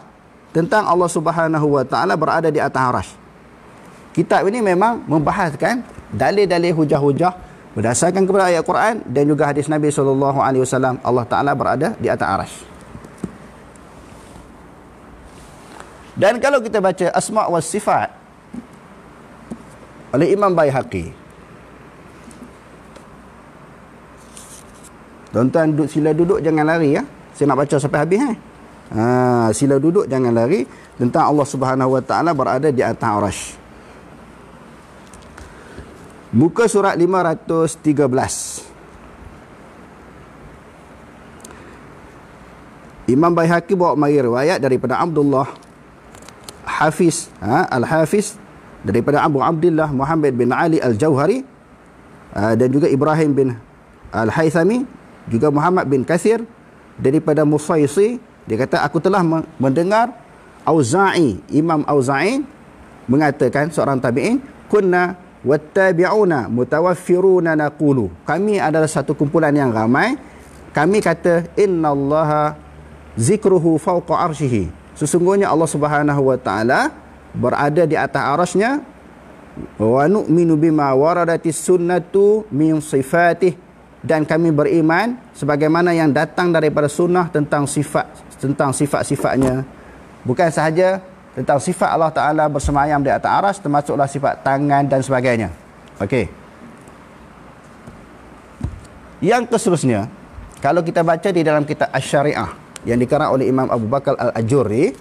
tentang Allah Subhanahu Wa Ta'ala berada di atas arasy. Kitab ini memang membahaskan dalil-dalil hujah-hujah berdasarkan kepada ayat Quran dan juga hadis Nabi SAW. Allah Ta'ala berada di atas arasy. Dan kalau kita baca Asma' wa Sifat oleh Imam Baihaqi, tuan-tuan sila duduk jangan lari ya. Saya nak baca sampai habis sila duduk jangan lari, tentang Allah Subhanahu Wa Ta'ala berada di atas arasy. Muka surat 513. Imam Baihaqi bawa mari riwayat daripada Abdullah Hafiz Al-Hafiz, daripada Abu Abdullah Muhammad bin Ali Al-Jauhari, dan juga Ibrahim bin Al-Haythami, juga Muhammad bin Kathir, daripada Musaisi. Dia kata aku telah mendengar Auza'i, Imam Auza'i mengatakan, seorang tabi'in, kunna wattabi'una mutawaffiruna naqulu, kami adalah satu kumpulan yang ramai, kami kata innallaha zikruhu fawqa arsyihi, sesungguhnya Allah Subhanahu Wa Ta'ala berada di atas arasnya, wa nu'minu bima waradatis sunnatu min sifatih, dan kami beriman sebagaimana yang datang daripada sunnah tentang sifat-sifatnya. Bukan sahaja tentang sifat Allah Ta'ala bersemayam di atas aras, termasuklah sifat tangan dan sebagainya. Okey. Yang keseterusnya, kalau kita baca di dalam kitab Asy-Syariah yang dikarang oleh Imam Abu Bakar Al-Ajurri,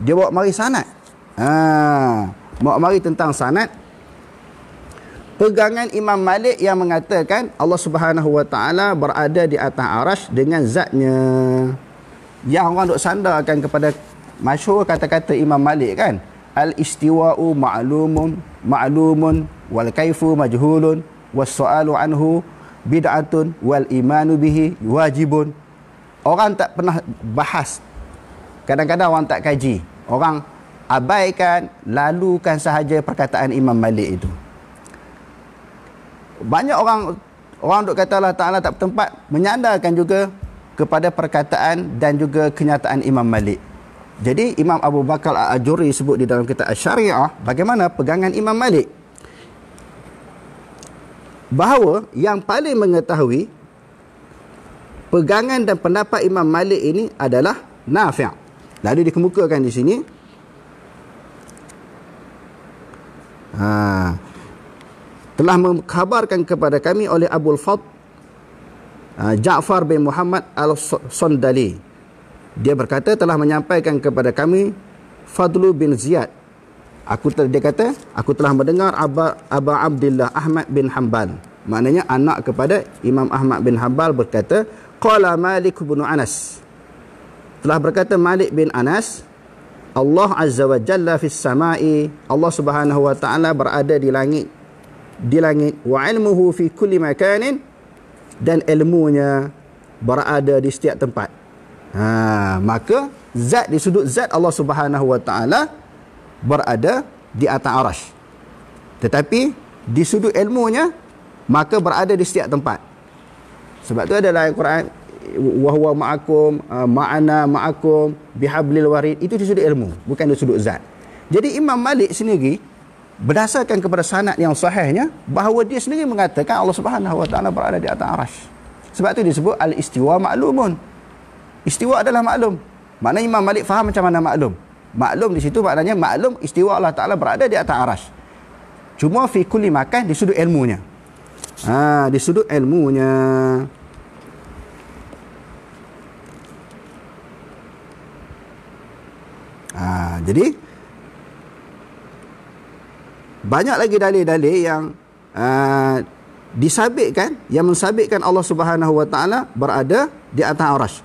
dia bawa mari sanad. Bawa mari tentang sanad pegangan Imam Malik yang mengatakan Allah Subhanahu Wa Ta'ala berada di atas arasy dengan zatnya. Yang orang duk sandarkan kepada masyhur kata-kata Imam Malik kan, al-istiwa'u ma'lumun wal kaifu majhulun was su'alu anhu bid'atun wal imanu bihi wajibun. Orang tak pernah bahas, kadang-kadang orang tak kaji, orang abaikan, lalukan sahaja perkataan Imam Malik itu. Banyak orang duk kata Allah Ta'ala tak bertempat, menyandarkan juga kepada perkataan dan juga kenyataan Imam Malik. Jadi Imam Abu Bakar Al-Ajurri sebut di dalam kitab Asy-Syariah bagaimana pegangan Imam Malik, bahawa yang paling mengetahui pegangan dan pendapat Imam Malik ini adalah Nafi'. Lalu dikemukakan di sini telah mengkhabarkan kepada kami oleh Abul Fadl Ja'far bin Muhammad Al-Sandali. Dia berkata telah menyampaikan kepada kami Fadlu bin Ziyad. Dia kata aku telah mendengar Aba Abdullah Ahmad bin Hanbal, maknanya anak kepada Imam Ahmad bin Hanbal, berkata qala Malik bin Anas, telah berkata Malik bin Anas, Allah Azza wa Jalla fis samai, Allah Subhanahu Wa Ta'ala berada di langit, wa ilmuhu fi kulli makanin, dan ilmunya berada di setiap tempat. Maka zat di sudut zat Allah Subhanahu wa taala berada di atas arasy. Tetapi di sudut ilmunya maka berada di setiap tempat. Sebab tu adalah Al-Quran, wa huwa ma'akum, ma'ana ma'akum bihablil warid. Itu di sudut ilmu, bukan di sudut zat. Jadi Imam Malik sendiri berdasarkan kepada sanad yang sahihnya bahawa dia sendiri mengatakan Allah Subhanahu wa taala berada di atas arasy. Sebab tu disebut al-istiwa ma'lumun. Istiwa adalah maklum. Maknanya Imam Malik faham macam mana maklum. Maklum di situ maknanya maklum istiwa Allah taala berada di atas arasy. Cuma fi kulli makan di sudut ilmunya. Di sudut ilmunya. Jadi banyak lagi dalil-dalil yang disabitkan, yang mensabitkan Allah Subhanahu wa taala berada di atas arasy.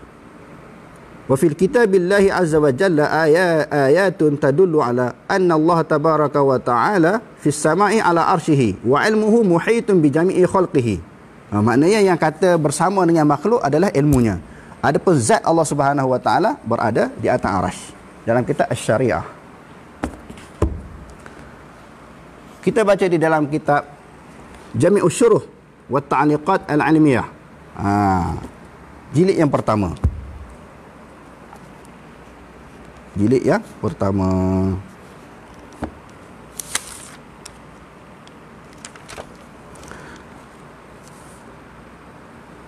Wa fil kitabillahi azza wa jalla ayatun tadullu ala anna Allah tabaraka wa ta'ala fis sama'i ala arsyihi wa ilmuhu muhitun bi jami'i khalqihi. Maknanya yang kata bersama dengan makhluk adalah ilmunya. Adapun zat Allah Subhanahu wa taala berada di atas arasy. Dalam kitab Asy-Syariah. Kita baca di dalam kitab Jami'us Syuruh wa Ta'liqat Al-Ilmiyah. Jilid yang pertama. Jilid yang pertama.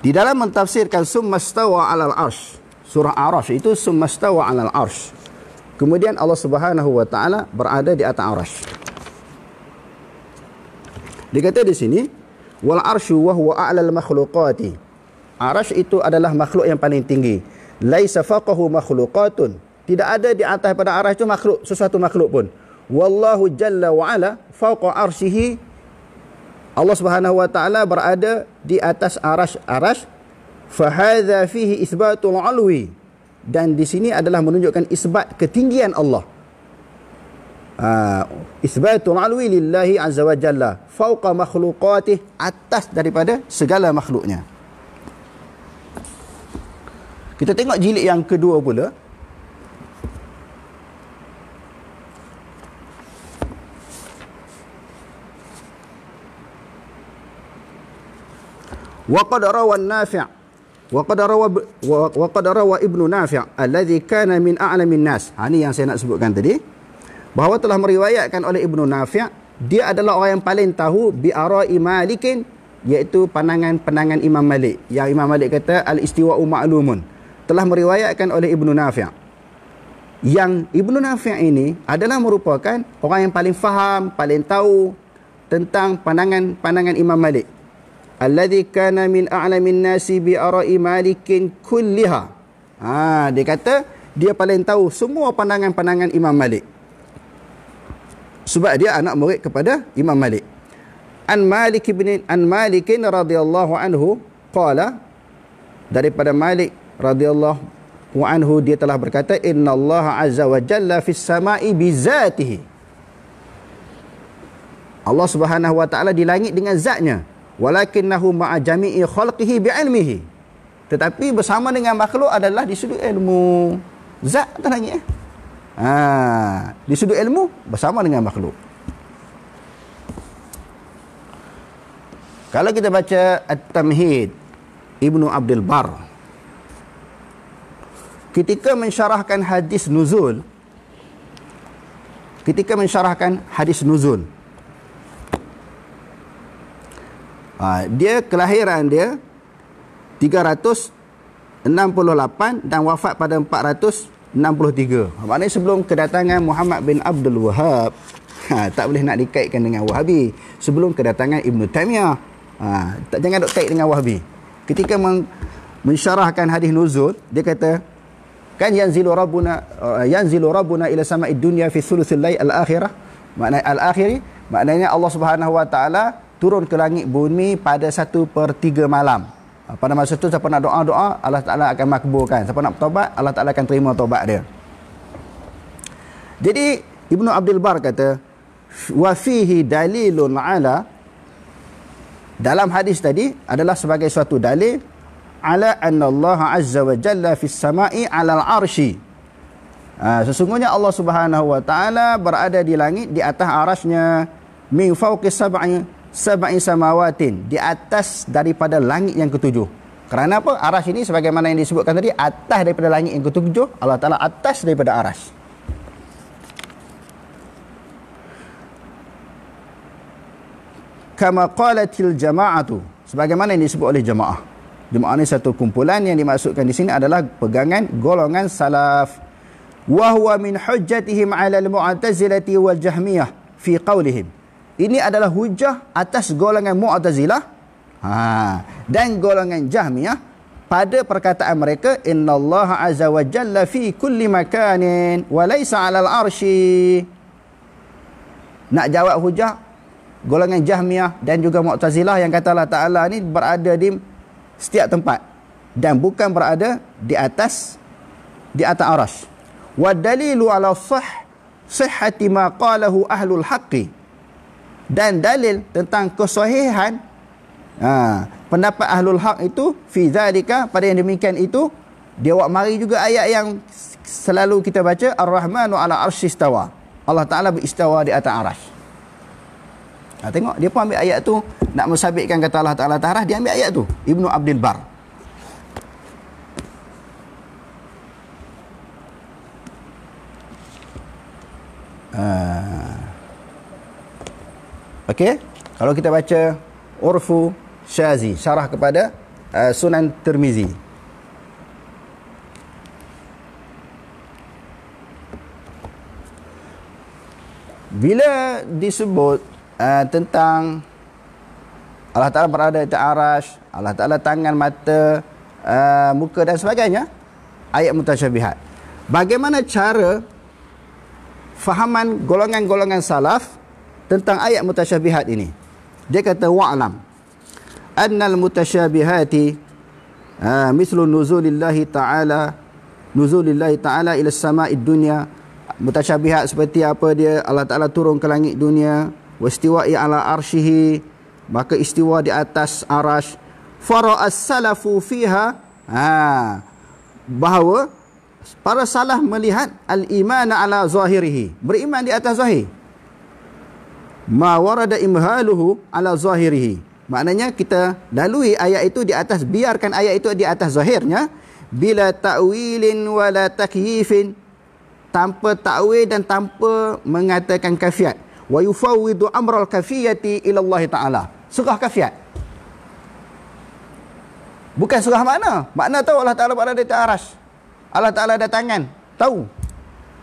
Di dalam mentafsirkan summastawa 'alal arsy, surah A'raf itu summastawa 'alal arsy. Kemudian Allah Subhanahu wa taala berada di atas arasy. Dikata di sini wal arsyu wa huwa a'lal makhluqati. Arasy itu adalah makhluk yang paling tinggi. Laisa faqahu makhluqatun. Tidak ada di atas pada arasy itu makhluk, sesuatu makhluk pun. Wallahu jalla wa ala fawqa arsyihi. Allah Subhanahu wa taala berada di atas arasy. Fa hadza fihi isbatul alwi. Dan di sini adalah menunjukkan isbat ketinggian Allah. Isbatul alwi lillahi azza wa jalla fawqa makhluqatih, atas daripada segala makhluknya. Kita tengok jilid yang kedua pula. وقد روى النافع وقد روى ابن نافع الذي كان من أعلم الناس. Ini yang saya nak sebutkan tadi, bahawa telah meriwayatkan oleh Ibnu Nafi', dia adalah orang yang paling tahu bi ara'i Malikin, iaitu pandangan Imam Malik, yang Imam Malik kata al-istiwa'u ma'lumun. Telah meriwayatkan oleh Ibnu Nafi'. Yang Ibnu Nafi' ini adalah merupakan orang yang paling faham, paling tahu tentang pandangan Imam Malik. Alladhi kana min a'lamin nasi bi ara'i Malikin kulliha. Dia kata dia paling tahu semua pandangan-pandangan Imam Malik. Sebab dia anak murid kepada Imam Malik. An Malikin radhiyallahu anhu qala, daripada Malik radhiyallahu anhu dia telah berkata, innallaha azza wa jalla fis sama'i bi zatihi. Allah Subhanahu wa taala di langit dengan zatnya. Walakinnahu ma'a jami'i khalqihi bi'ilmihi. Tetapi bersama dengan makhluk adalah di sudut ilmu. Zat atas langit. Di sudut ilmu bersama dengan makhluk. Kalau kita baca At-Tamhid Ibnu Abdul Bar, ketika mensyarahkan hadis nuzul, dia kelahiran dia 368 dan wafat pada 463. Maknanya sebelum kedatangan Muhammad bin Abdul Wahhab. Tak boleh nak dikaitkan dengan Wahabi. Sebelum kedatangan Ibn Taymiyah. Jangan duk kait dengan Wahabi. Ketika mensyarahkan hadis nuzul, dia kata kan yanzilu rabbuna ila sama'id dunya fi thuluthil lail al-akhirah. Maknanya al-akhiri, maknanya Allah Subhanahu wa taala turun ke langit bumi pada 1/3 malam. Pada masa itu siapa nak doa-doa, Allah Ta'ala akan makbulkan. Siapa nak bertaubat, Allah Ta'ala akan terima taubat dia. Jadi Ibnu Abdul Bar kata, wa fihi dalilun ala, dalam hadis tadi adalah sebagai suatu dalil ala anna Allah azza wa jalla fis sama'i 'alal 'arsy. Sesungguhnya Allah Subhanahu wa taala berada di langit di atas arasy-Nya, min fawqi sab'i samawatin, di atas daripada langit yang ketujuh. Kerana apa? Arasy ini sebagaimana yang disebutkan tadi, atas daripada langit yang ketujuh, Allah Taala atas daripada arasy. Kama qalatil jama'atu, sebagaimana yang disebut oleh jemaah. Jemaah ini satu kumpulan, yang dimaksudkan di sini adalah pegangan golongan salaf. Wa huwa min hujjatihim 'ala al-mu'tazilati wal jahmiyah fi qaulihim. Ini adalah hujah atas golongan Mu'tazilah dan golongan Jahmiyah pada perkataan mereka, innallaha azza wa jalla fi kulli makanin wa laysa 'alal 'arsy. Nak jawab hujah golongan Jahmiyah dan juga Mu'tazilah yang kata Allah Ta'ala ni berada di setiap tempat dan bukan berada di atas arasy. Wa dalilu 'ala sihhati ma qalahu ahlul haqqi, dan dalil tentang kesahihan pendapat ahlul haq itu, fi zalika, pada yang demikian itu, dia awak mari juga ayat yang selalu kita baca, Ar-Rahmanu 'ala 'arsy istawa. Allah Taala beristawa di atas arasy. Tengok, dia pun ambil ayat tu nak mensabitkan kata Allah Taala atas arasy, dia ambil ayat tu, Ibnu Abdul Bar. Okey, kalau kita baca Urfu Syazi, syarah kepada Sunan Tirmizi. Bila disebut tentang Allah Ta'ala berada di arasy, Allah Ta'ala tangan, mata, muka dan sebagainya, ayat mutasyabihat. Bagaimana cara fahaman golongan-golongan salaf tentang ayat mutasyabihat ini? Dia kata, wa'lam annal mutasyabihati mislu nuzulillahi ta'ala ila sama'id dunya. Mutasyabihat seperti apa dia? Allah Ta'ala turun ke langit dunia, wastiwa'i ala arsyihi, maka istiwa di atas arasy. Fara'as salafu fiha, bahawa para salaf melihat al-imana ala zahirihi, beriman di atas zahir. Ma warada imhaluhu ala zahirihi, maknanya kita lalui ayat itu di atas, biarkan ayat itu di atas zahirnya, bila ta'wilin wala takyifin, tanpa ta'wil dan tanpa mengatakan kafiat. Wa yufawwidu amral kafiyati ila Allah Ta'ala, surah kafiat. Bukan surah makna tahu Allah Ta'ala berada di atas arasy, Allah Ta'ala ada tangan, tahu.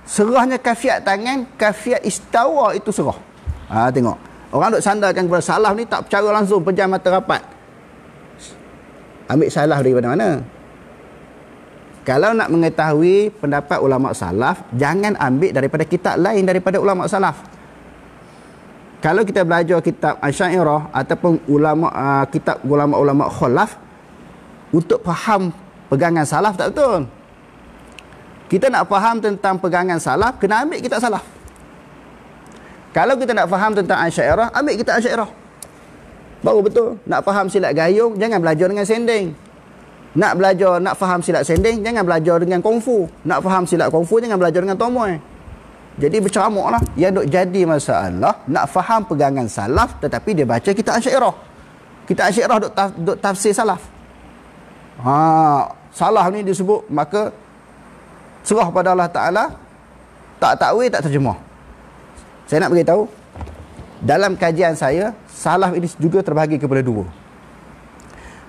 Serahnya kafiat tangan, kafiat istawa itu serah. Tengok, orang duk sandarkan kepada salaf ni, tak percaya langsung, pejam mata rapat. Ambil salaf daripada mana? Kalau nak mengetahui pendapat ulama salaf, jangan ambil daripada kitab lain daripada ulama salaf. Kalau kita belajar kitab Asy'ariyah ataupun kitab ulama-ulama khalaf untuk faham pegangan salaf, tak betul. Kita nak faham tentang pegangan salaf, kena ambil kitab salaf. Kalau kita nak faham tentang Asy'ariyah, ambil kitab Asy'ariyah, baru betul. Nak faham silat gayung, jangan belajar dengan sending. Nak faham silat sending, jangan belajar dengan kungfu. Nak faham silat kungfu, jangan belajar dengan tomoy. Jadi berceramuk lah. Yang duk jadi masalah, nak faham pegangan salaf, tetapi dia baca kitab Asy'ariyah. Kitab Asy'ariyah duk tafsir salaf. Salaf ni disebut, maka serah pada Allah Ta'ala, tak takwil, tak terjemah. Saya nak beritahu, dalam kajian saya, salaf ini juga terbahagi kepada dua.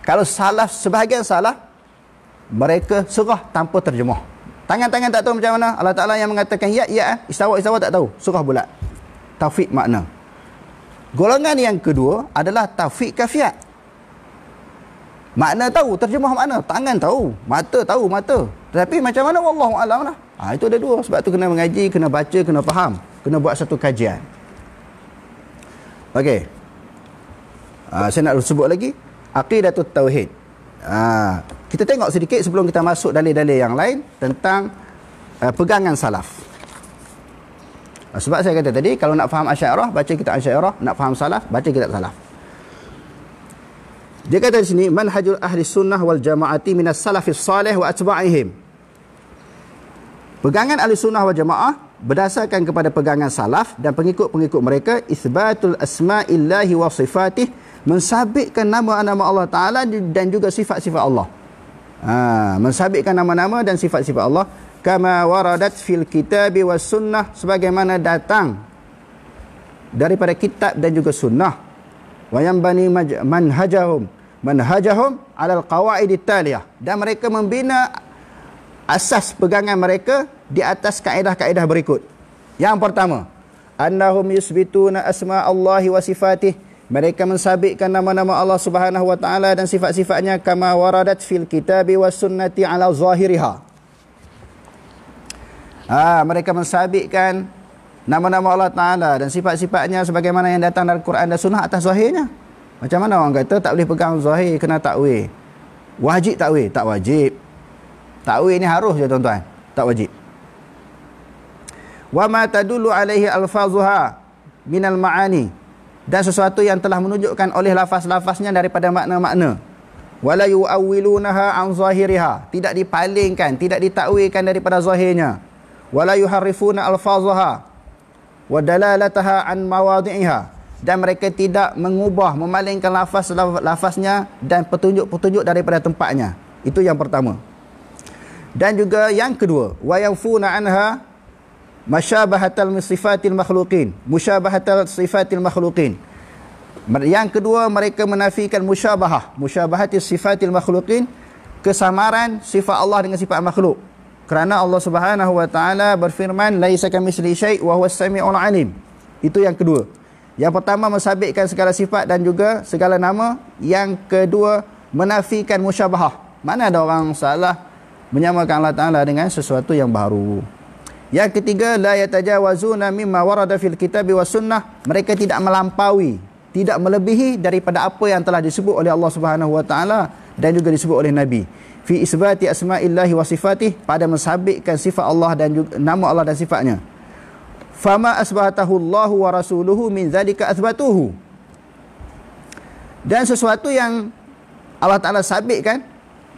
Kalau salaf, sebahagian salaf, mereka serah tanpa terjemah. Tangan-tangan tak tahu macam mana. Allah Ta'ala yang mengatakan ya, istawa tak tahu. Serah bulat. Taufiq makna. Golongan yang kedua adalah taufiq kafiat. Makna tahu, terjemah makna. Tangan tahu, mata. Tetapi macam mana? Wallahu a'lam lah. Itu ada dua. Sebab tu kena mengaji, kena baca, kena faham. Kena buat satu kajian. Okey. Saya nak sebut lagi Aqidatut Tauhid. Kita tengok sedikit sebelum kita masuk dalil-dalil yang lain tentang pegangan salaf. Sebab saya kata tadi, kalau nak faham Asy'ariyah, baca kitab Asy'ariyah. Nak faham salaf, baca kitab salaf. Dia kata di sini, manhajul ahli sunnah wal jamaati minas salafis salih wa atba'ihim. Pegangan ahli sunnah wal jamaah berdasarkan kepada pegangan salaf dan pengikut-pengikut mereka, isbatul asma'illahi wa sifatih, mensabitkan nama-nama Allah Ta'ala dan juga sifat-sifat Allah. Mensabitkan nama-nama dan sifat-sifat Allah, kama waradat fil kitabi was sunnah, sebagaimana datang daripada kitab dan juga sunnah. Wa yanbani manhajahum alal qawaid taliyah, dan mereka membina asas pegangan mereka di atas kaedah-kaedah berikut. Yang pertama, annahum yusbituna asma Allahi wa sifatih, mereka mensabitkan nama-nama Allah Subhanahu wa taala dan sifat-sifatnya, kama waradat fil kitabi was sunnati ala zahiriha. Mereka mensabitkan nama-nama Allah Ta'ala dan sifat-sifatnya sebagaimana yang datang dari Quran dan Sunnah atas zahirnya. Macam mana orang kata tak boleh pegang zahir, kena takwil? Wajib takwil? Tak wajib. Takwil ni harus je tuan-tuan, tak wajib. Wa ma tadullu alaihi alfazuha minal ma'ani, dan sesuatu yang telah menunjukkan oleh lafaz-lafaznya daripada makna-makna. Wala yu'awwilunaha an zahiriha, tidak dipalingkan, tidak ditakwilkan daripada zahirnya. Wala yuharrifuna alfazaha wa dalalataha an mawadhi'iha, dan mereka tidak mengubah, memalingkan lafaznya dan petunjuk-petunjuk daripada tempatnya. Itu yang pertama. Dan juga yang kedua, wa yanfuna anha masyabahatal sifatil makhluqin, musyabahatal sifatil makhluqin. Yang kedua, mereka menafikan musyabahatis sifatil makhluqin, kesamaran sifat Allah dengan sifat makhluk. Kerana Allah Subhanahu wa taala berfirman, laisa kamitslihi syai' wa huwas samiul alim. Itu yang kedua. Yang pertama, mensabitkan segala sifat dan juga segala nama. Yang kedua, menafikan musyabahah. Mana ada orang salah menyamakan Allah Taala dengan sesuatu yang baru. Yang ketiga, la yatajawazuna mimma warada fil kitabi was sunnah, mereka tidak melampaui, tidak melebihi daripada apa yang telah disebut oleh Allah Subhanahu wa taala dan juga disebut oleh Nabi. Fi isbati asma'illahi wa sifatih, pada mensabitkan sifat Allah dan juga nama Allah dan sifatnya. Fama asbatahu Allah wa rasuluhu min zalika athbatuhu, dan sesuatu yang Allah Ta'ala sabitkan,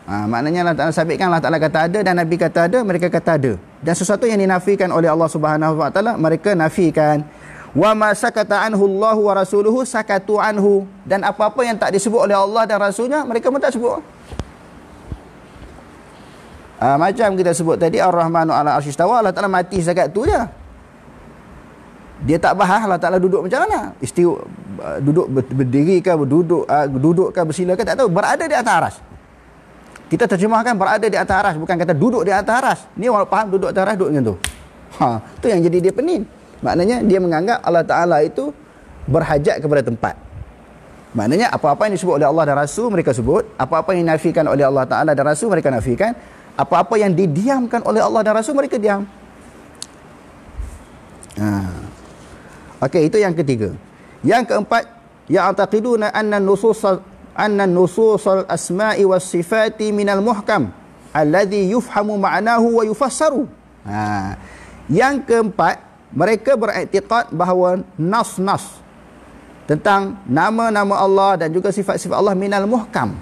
maknanya Allah Ta'ala sabitkan, Allah Ta'ala kata ada dan Nabi kata ada, mereka kata ada. Dan sesuatu yang dinafikan oleh Allah Subhanahu wa taala, mereka nafikan. Wa ma sakata anhu Allah wa rasuluhu sakatu anhu, dan apa-apa yang tak disebut oleh Allah dan Rasulnya, mereka pun tak sebut. Macam kita sebut tadi, Ar-Rahmanu ala arsy istawa, Allah Ta'ala mati setakat tu je. Dia tak bahas Allah Ta'ala duduk macam mana. Duduk berdiri ke, duduk ke, bersila ke, tak tahu. Berada di atas aras. Kita terjemahkan berada di atas aras, bukan kata duduk di atas aras. Ni orang faham duduk atas aras, duduk macam tu. Tu yang jadi dia pening. Maknanya dia menganggap Allah Ta'ala itu berhajat kepada tempat. Maknanya apa-apa yang disebut oleh Allah dan Rasul, mereka sebut. Apa-apa yang dinafikan oleh Allah Ta'ala dan Rasul, mereka nafikan. Apa-apa yang didiamkan oleh Allah dan Rasul, mereka diam. Okey, itu yang ketiga. Yang keempat, ya'taqiduna anna nusus al-asma'i was sifati minal muhkam alladhi yufhamu ma'nahu wa yufassaru. Yang keempat, mereka beriktikad bahawa nas-nas tentang nama-nama Allah dan juga sifat-sifat Allah minal muhkam,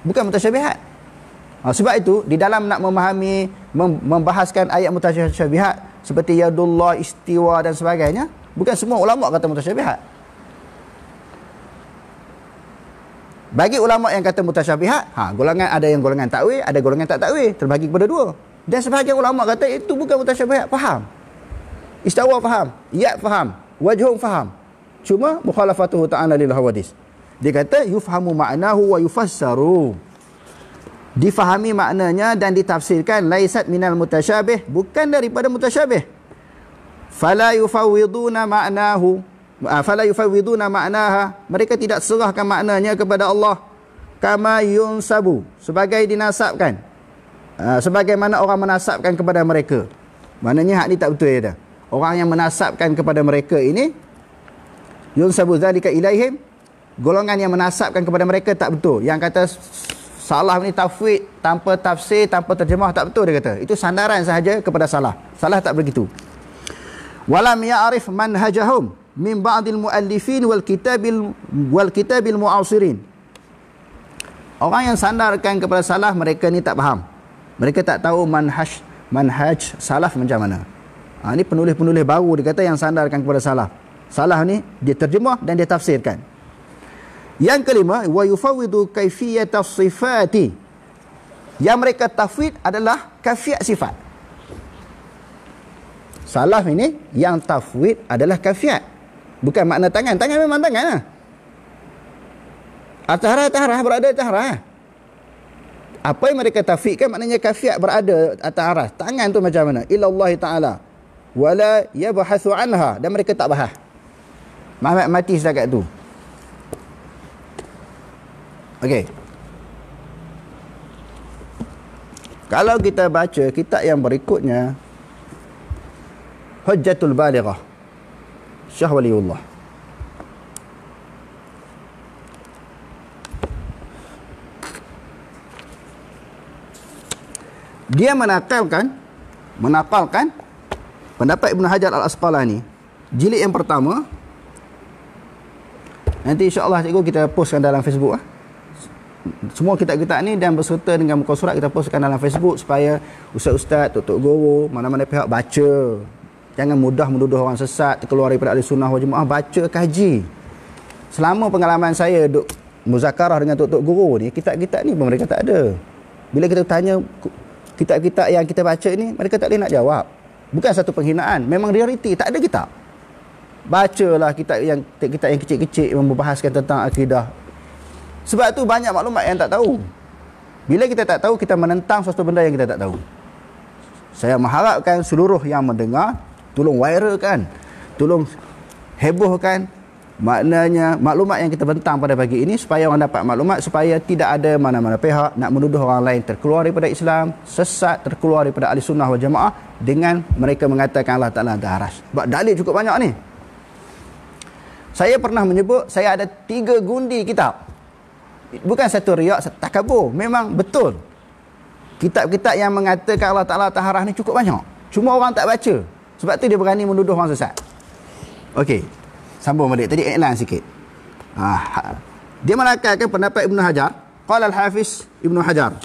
bukan mutasyabihat. Sebab itu di dalam nak memahami, membahaskan ayat mutasyabihat seperti yadullah, istiwa dan sebagainya, bukan semua ulama kata mutasyabihat. Bagi ulama yang kata mutasyabihat, golongan ada yang golongan takwil, ada golongan tak takwil, terbagi kepada dua. Dan sebahagian ulama kata itu bukan mutasyabihat, faham. Istawa faham, ya faham, wajhum faham. Cuma mukhalafatuhu ta'ala lil hawadis. Dia kata yufhamu ma'nahu wa yufassaru, difahami maknanya dan ditafsirkan, laisat minal mutasyabih, bukan daripada mutasyabih. Fala yufawwiduna ma'naha, mereka tidak serahkan maknanya kepada Allah. Kama yunsabu, sebagai dinasabkan, sebagaimana orang menasabkan kepada mereka. Maknanya hak ni tak betul ya dah. Orang yang menasabkan kepada mereka ini, yunsabu dzalika ilaihim, golongan yang menasabkan kepada mereka tak betul. Yang kata salah ni tafwid, tanpa tafsir, tanpa terjemah, tak betul dia kata. Itu sandaran sahaja kepada salah. Salah tak begitu. Walam ya'rif manhajahum min ba'dil muallifin wal kitabil mu'asirin. Orang yang sandarkan kepada salaf, mereka ni tak faham. Mereka tak tahu manhaj salaf macam mana. Ini penulis-penulis baru dia kata yang sandarkan kepada salaf. Salaf ni dia terjemah dan dia tafsirkan. Yang kelima, wa yufawwidu kaifiyatas sifati. Yang mereka tafwid adalah kaifiat sifat. Salaf ini yang tafwid adalah kaifiat. Bukan makna tangan. Tangan memang tangan lah. Atas-arah berada atas-arah. Apa yang mereka tafwidkan maknanya kaifiat berada atas arah. Tangan tu macam mana? Illallah ta'ala. Wala yabhathu anha. Dan mereka tak bahas. Muhammad mati setakat tu. Okey. Kalau kita baca kitab yang berikutnya, Hujjatul Balighah, Syekh Waliullah. Dia menakalkan pendapat Ibn Hajar Al-Asqalani, jilid yang pertama. Nanti insya-Allah cikgu kita postkan dalam Facebook. Semua kitab-kitab ni dan berserta dengan muka surat kita postkan dalam Facebook supaya ustaz-ustaz, tok-tok guru, mana-mana pihak baca. Jangan mudah menuduh orang sesat, terkeluar daripada ahli sunnah wal jemaah. Baca, kaji. Selama pengalaman saya duk muzakarah dengan tok-tok guru ni, kitab-kitab ni pun mereka tak ada. Bila kita tanya kitab-kitab yang kita baca ni, mereka tak boleh nak jawab. Bukan satu penghinaan, memang realiti, tak ada kitab. Bacalah kitab yang kecil-kecil yang membahaskan tentang akidah. Sebab tu banyak maklumat yang tak tahu. Bila kita tak tahu, kita menentang sesuatu benda yang kita tak tahu. Saya mengharapkan seluruh yang mendengar tolong viralkan, tolong hebohkan maknanya maklumat yang kita bentang pada pagi ini supaya orang dapat maklumat, supaya tidak ada mana-mana pihak nak menuduh orang lain terkeluar daripada Islam, sesat, terkeluar daripada ahli sunnah wal jamaah dengan mereka mengatakan Allah Ta'ala atas aras. Sebab dalil cukup banyak ni. Saya pernah menyebut saya ada 3 gundi kitab. Bukan satu riak, takabur. Memang betul. Kitab-kitab yang mengatakan Allah Ta'ala atas aras ni cukup banyak. Cuma orang tak baca. Sebab tu dia berani menuduh orang sesat. Okey. Sambung balik. Tadi iklan sikit. Dia menakalkan pendapat Ibn Hajar. Qala al-Hafiz Ibn Hajar.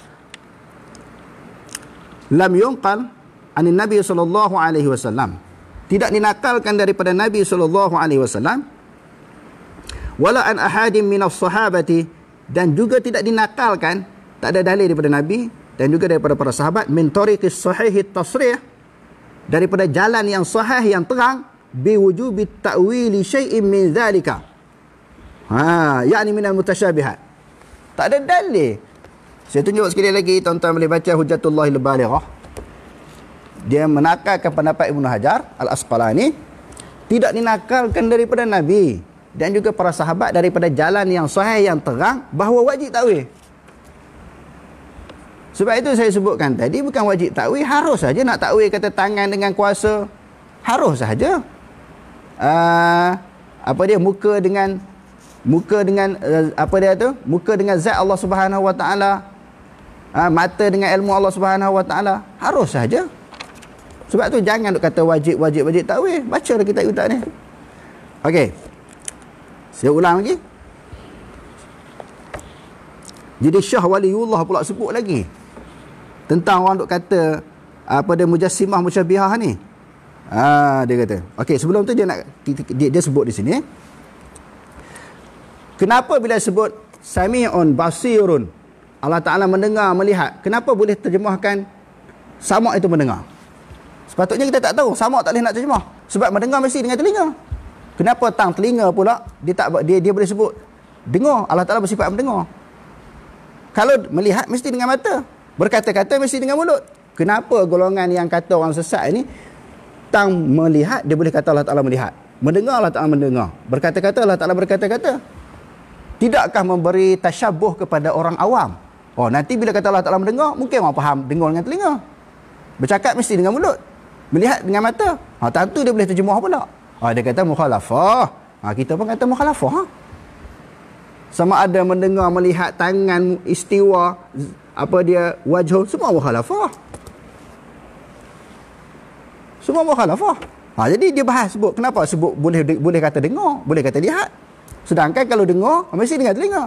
Lam yunqal anin Nabi sallallahu alaihi wasallam. Tidak dinakalkan daripada Nabi sallallahu alaihi wasallam. Wala an ahadim minas sahabati. Dan juga tidak dinakalkan, tak ada dalil daripada Nabi dan juga daripada para sahabat, min tariqis sahih tasrih, daripada jalan yang sahih yang terang, biwujubi ta'wili syai'in min dhalika, yakni minal mutasyabihat. Tak ada dalil. Saya tunjuk sekali lagi, tuan-tuan boleh baca Hujjatullahil Balighah. Dia menakalkan pendapat Ibn Hajar Al-Asqalani, tidak dinakalkan daripada Nabi dan juga para sahabat daripada jalan yang sahih yang terang bahawa wajib takwil. Sebab itu saya sebutkan tadi, bukan wajib takwil, harus saja nak takwil kata tangan dengan kuasa, harus saja. Muka dengan muka dengan zat Allah Subhanahu Wa Taala, mata dengan ilmu Allah Subhanahu Wa Taala, harus saja. Sebab tu jangan duk kata wajib takwil. Bacalah kitab-kitab ni. Okey. Saya ulang lagi. Jadi Syekh Waliullah pula sebut lagi tentang orang duk kata dia mujassimah musyabbihah ni. Dia kata. Okey, sebelum tu dia sebut di sini. Kenapa bila sebut Sami'un Basirun, Allah Ta'ala mendengar, melihat, kenapa boleh terjemahkan sama' itu mendengar? Sepatutnya kita tak tahu, sama' tak boleh nak terjemah. Sebab mendengar mesti dengan telinga. Kenapa tang telinga pula dia boleh sebut dengar? Allah Ta'ala bersifat mendengar. Kalau melihat mesti dengan mata, berkata-kata mesti dengan mulut. Kenapa golongan yang kata orang sesat ini tang melihat dia boleh kata Allah Ta'ala melihat, mendengar Allah Ta'ala mendengar, berkata-kata Allah Ta'ala berkata-kata? Tidakkah memberi tasyabuh kepada orang awam? Nanti bila kata Allah Ta'ala mendengar, mungkin orang faham dengar dengan telinga, bercakap mesti dengan mulut, melihat dengan mata. Tentu dia boleh terjemah pula. Dia kata mukhalafah. Kita pun kata mukhalafah. Sama ada mendengar, melihat, tangan, istiwa, wajh, semua mukhalafah. Semua mukhalafah. Jadi dia bahas sebut. Kenapa sebut boleh kata dengar, boleh kata lihat. Sedangkan kalau dengar mesti dengan telinga.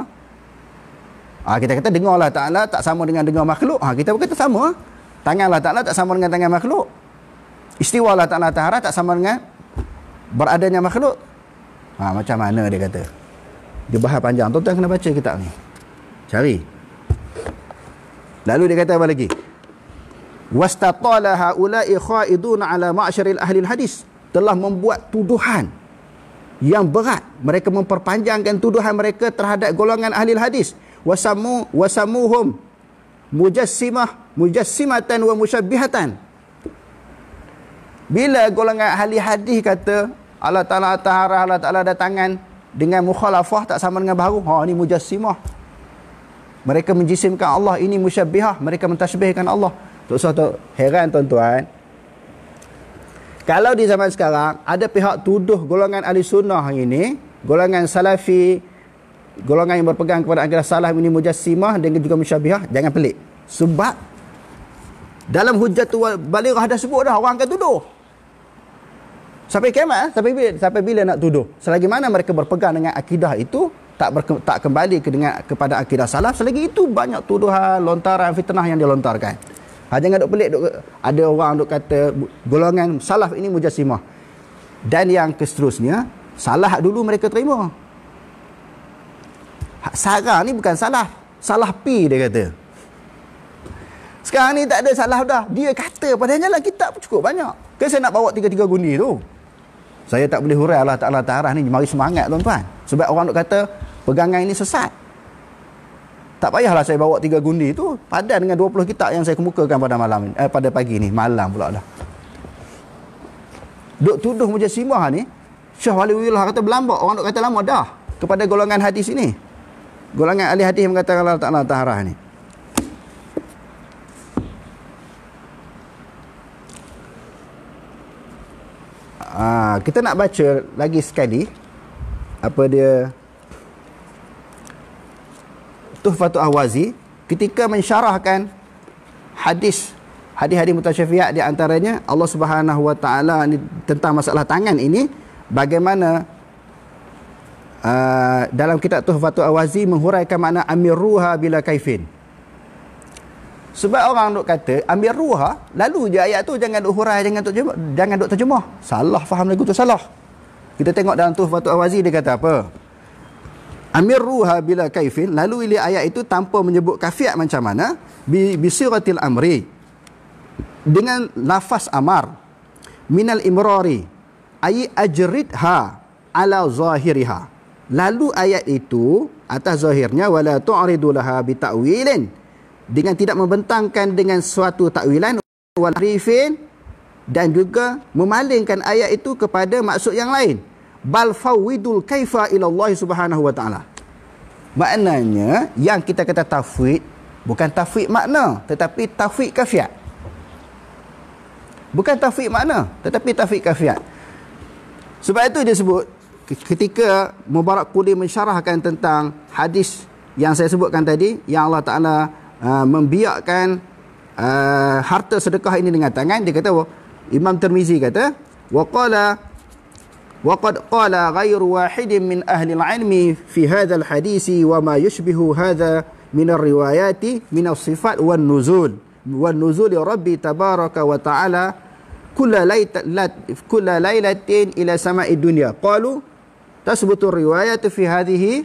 Kita kata dengar Allah Ta'ala tak sama dengan dengar makhluk. Kita berkata sama. Tangan Allah Ta'ala tak sama dengan tangan makhluk. Istiwa Allah Ta'ala Tahara tak sama dengan beradanya makhluk. Macam mana dia kata? Dia bahas panjang. Tuan-tuan kena baca kitab ni. Cari. Lalu dia kata apa lagi? Wastatala haula'i khaidun ala ma'syaril ahli hadis. Telah membuat tuduhan yang berat. Mereka memperpanjangkan tuduhan mereka terhadap golongan ahli hadis. Wasamuhum mujassimatan wa musyabbihatan. Bila golongan ahli hadis kata Allah Ta'ala Tahara, Allah Ta'ala ada tangan dengan mukhalafah tak sama dengan baharu, ini mujassimah. Mereka menjisimkan Allah. Ini musyabbihah, mereka mentashbihkan Allah. Tak usah heran tuan-tuan, kalau di zaman sekarang ada pihak tuduh golongan ahli sunnah ini, golongan salafi, golongan yang berpegang kepada akidah salaf ini mujassimah dengan juga musyabbihah, jangan pelik. Sebab dalam Hujjatul Balighah dah sebut dah, orang akan tuduh sampai kiamat. Sampai bila nak tuduh? Selagi mana mereka berpegang dengan akidah itu, tak kembali kepada akidah salaf, selagi itu banyak tuduhan, lontaran, fitnah yang dilontarkan. Jangan duk pelik, ada orang duk kata golongan salaf ini mujassimah. Dan yang seterusnya, salah dulu mereka terima. Sekarang ni bukan salaf, salah pi dia kata. Sekarang ni tak ada salaf dah. Dia kata, padahal lah kitab cukup banyak. Kan saya nak bawa 3 gundi tu. Saya tak boleh hurai Allah Ta'ala Ta'arah ni. Mari semangat tuan-tuan. Sebab orang duk kata pegangan ini sesat. Tak payahlah saya bawa 3 gundi tu. Padan dengan 20 kitab yang saya kemukakan pada malam pada pagi ni. Malam pula dah. Duk tuduh mujassimah ni, Syekh Waliullah kata berlambak. Orang duk kata lama dah kepada golongan hadis ini. Golongan ahli hadis mengatakan Allah Ta'ala Ta'arah ni. Kita nak baca lagi sekali apa dia Tuhfatul Ahwazi ketika mensyarahkan hadis mutasyafiat, di antaranya Allah Subhanahu wa taala ni tentang masalah tangan ini, bagaimana dalam kitab Tuhfatul Ahwazi menghuraikan makna amirruha bila kaifin. Sebab orang duk kata ambil ruha, lalu je ayat tu, jangan duk hurai, jangan duk terjemah. Salah faham lagu tu, salah. Kita tengok dalam Tuhfatul Ahwazi dia kata apa? Amir ruha bila kaifin, lalu ili ayat itu tanpa menyebut kafiat macam mana, bisiratil amri, dengan lafaz amar, minal imrari, ay ajridha ala zahiriha. Lalu ayat itu atas zahirnya, wala tu'ridu laha bita'wilin, dengan tidak membentangkan dengan suatu takwilan, wal harifin, dan juga memalingkan ayat itu kepada maksud yang lain. Bal fawwidul kaifa ila Allah Subhanahu wa taala. Maknanya yang kita kata tafwid bukan tafwid makna, tetapi tafwid kafiat. Bukan tafwid makna, tetapi tafwid kafiat. Sebab itu dia sebut ketika Mubarakpuri mensyarahkan tentang hadis yang saya sebutkan tadi, yang Allah Taala membiakkan harta sedekah ini dengan tangan, dia kata, Imam Tirmizi kata, وقد قال غير واحد من أهل العلم في هذا الحديث وما يشبه هذا من الروايات من الصفات والنزول ربي تبارك وتعالى كل ليلة إلى سماء الدنيا قالوا تثبت الروايات في هذه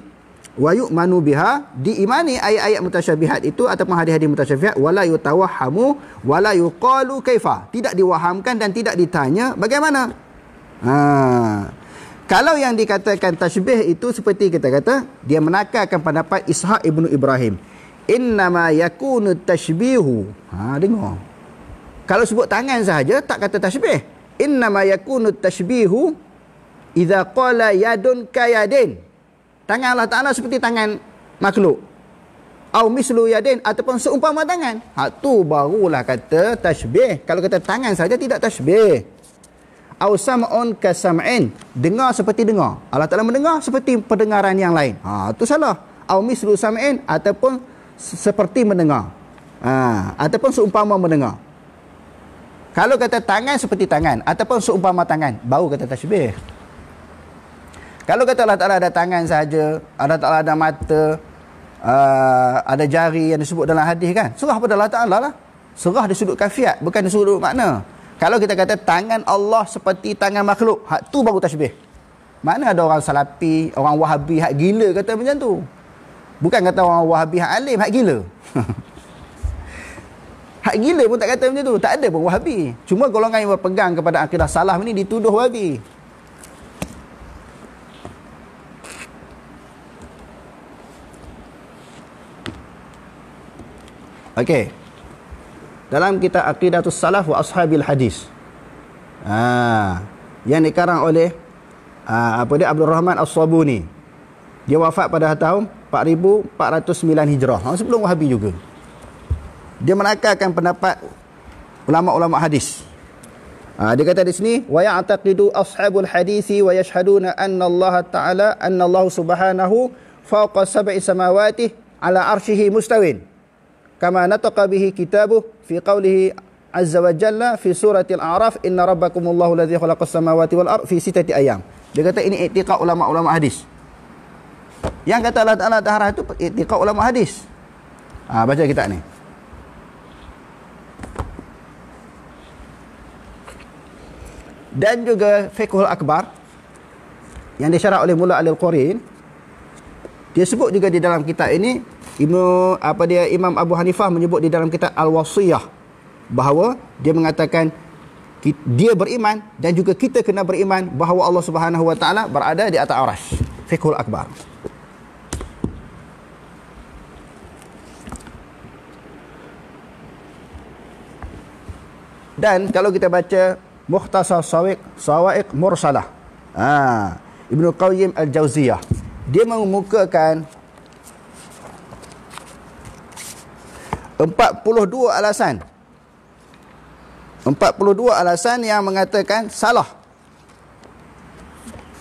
ويؤمن بها, diimani ayat-ayat mutasyabihat itu ataupun hadis-hadis mutasyabihat, wala yutawahhamu wala yuqalu kaifa, tidak diwahamkan dan tidak ditanya bagaimana. Kalau yang dikatakan tasybih itu seperti kita kata, dia menakarkan pendapat Ishaq ibnu Ibrahim, innama yakunu tashbihu. Dengar, kalau sebut tangan sahaja tak kata tasybih. Innama yakunu tashbihu idza qala yadun kayadin, tangan Allah Ta'ala seperti tangan makhluk, au mislu yadin, ataupun seumpama tangan. Tu barulah kata tasybih. Kalau kata tangan saja tidak tasybih. Au sam'un ka sam'in, dengar seperti dengar, Allah Ta'ala mendengar seperti pendengaran yang lain. Tu salah. Au mislu sam'in, ataupun seperti mendengar, ataupun seumpama mendengar. Kalau kata tangan seperti tangan ataupun seumpama tangan, baru kata tasybih. Kalau kata Allah Ta'ala ada tangan saja, Allah Ta'ala ada mata, ada jari yang disebut dalam hadis kan, serah pada Allah Ta'ala lah. Serah di sudut kafiat, bukan di sudut makna. Kalau kita kata tangan Allah seperti tangan makhluk, hak tu baru tasbih. Mana ada orang salafi, orang wahabi hak gila kata macam tu. Bukan kata orang wahabi hak alim, hak gila. Hak gila pun tak kata macam tu. Tak ada pun wahabi. Cuma golongan yang berpegang kepada akidah salah ni dituduh wahabi. Okey. Dalam kitab Aqidatus Salaf wa Ashabil Hadis. Yang dikarang oleh Abdul Rahman As-Sabuni. Dia wafat pada tahun 4409 Hijrah. Sebelum Wahabi juga. Dia menakalkan pendapat ulama-ulama hadis. Dia kata di sini, wa ya'taqidu ashabul hadisi wa yashhaduna anna Allah Ta'ala anna Allah Subhanahu fawqa sab'i samawati ala arshihi mustawin. Kama nataqa bihi kitabuh fi qawlihi azza wa jalla fi suratil A'raf inna rabbakumullahu alladhi khalaqas samawati wal ard fi sittati ayyam. Dia kata ini i'tiqad ulama-ulama hadis. Yang kata Allah Ta'ala Taala itu i'tiqad ulama hadis. Baca kitab ni. Dan juga Fiqhul Akbar yang disyarah oleh Mullah Al-Qarin. Dia sebut juga di dalam kitab ini Imam Abu Hanifah menyebut di dalam kitab Al-Wasiyah bahawa dia mengatakan dia beriman dan juga kita kena beriman bahawa Allah Subhanahu wa taala berada di atas arasy. Fiqhul Akbar. Dan kalau kita baca Mukhtasar Sawa'iq Mursalah, Ibnu Qayyim Al-Jauziyah, dia mengemukakan 42 alasan. 42 alasan yang mengatakan salah.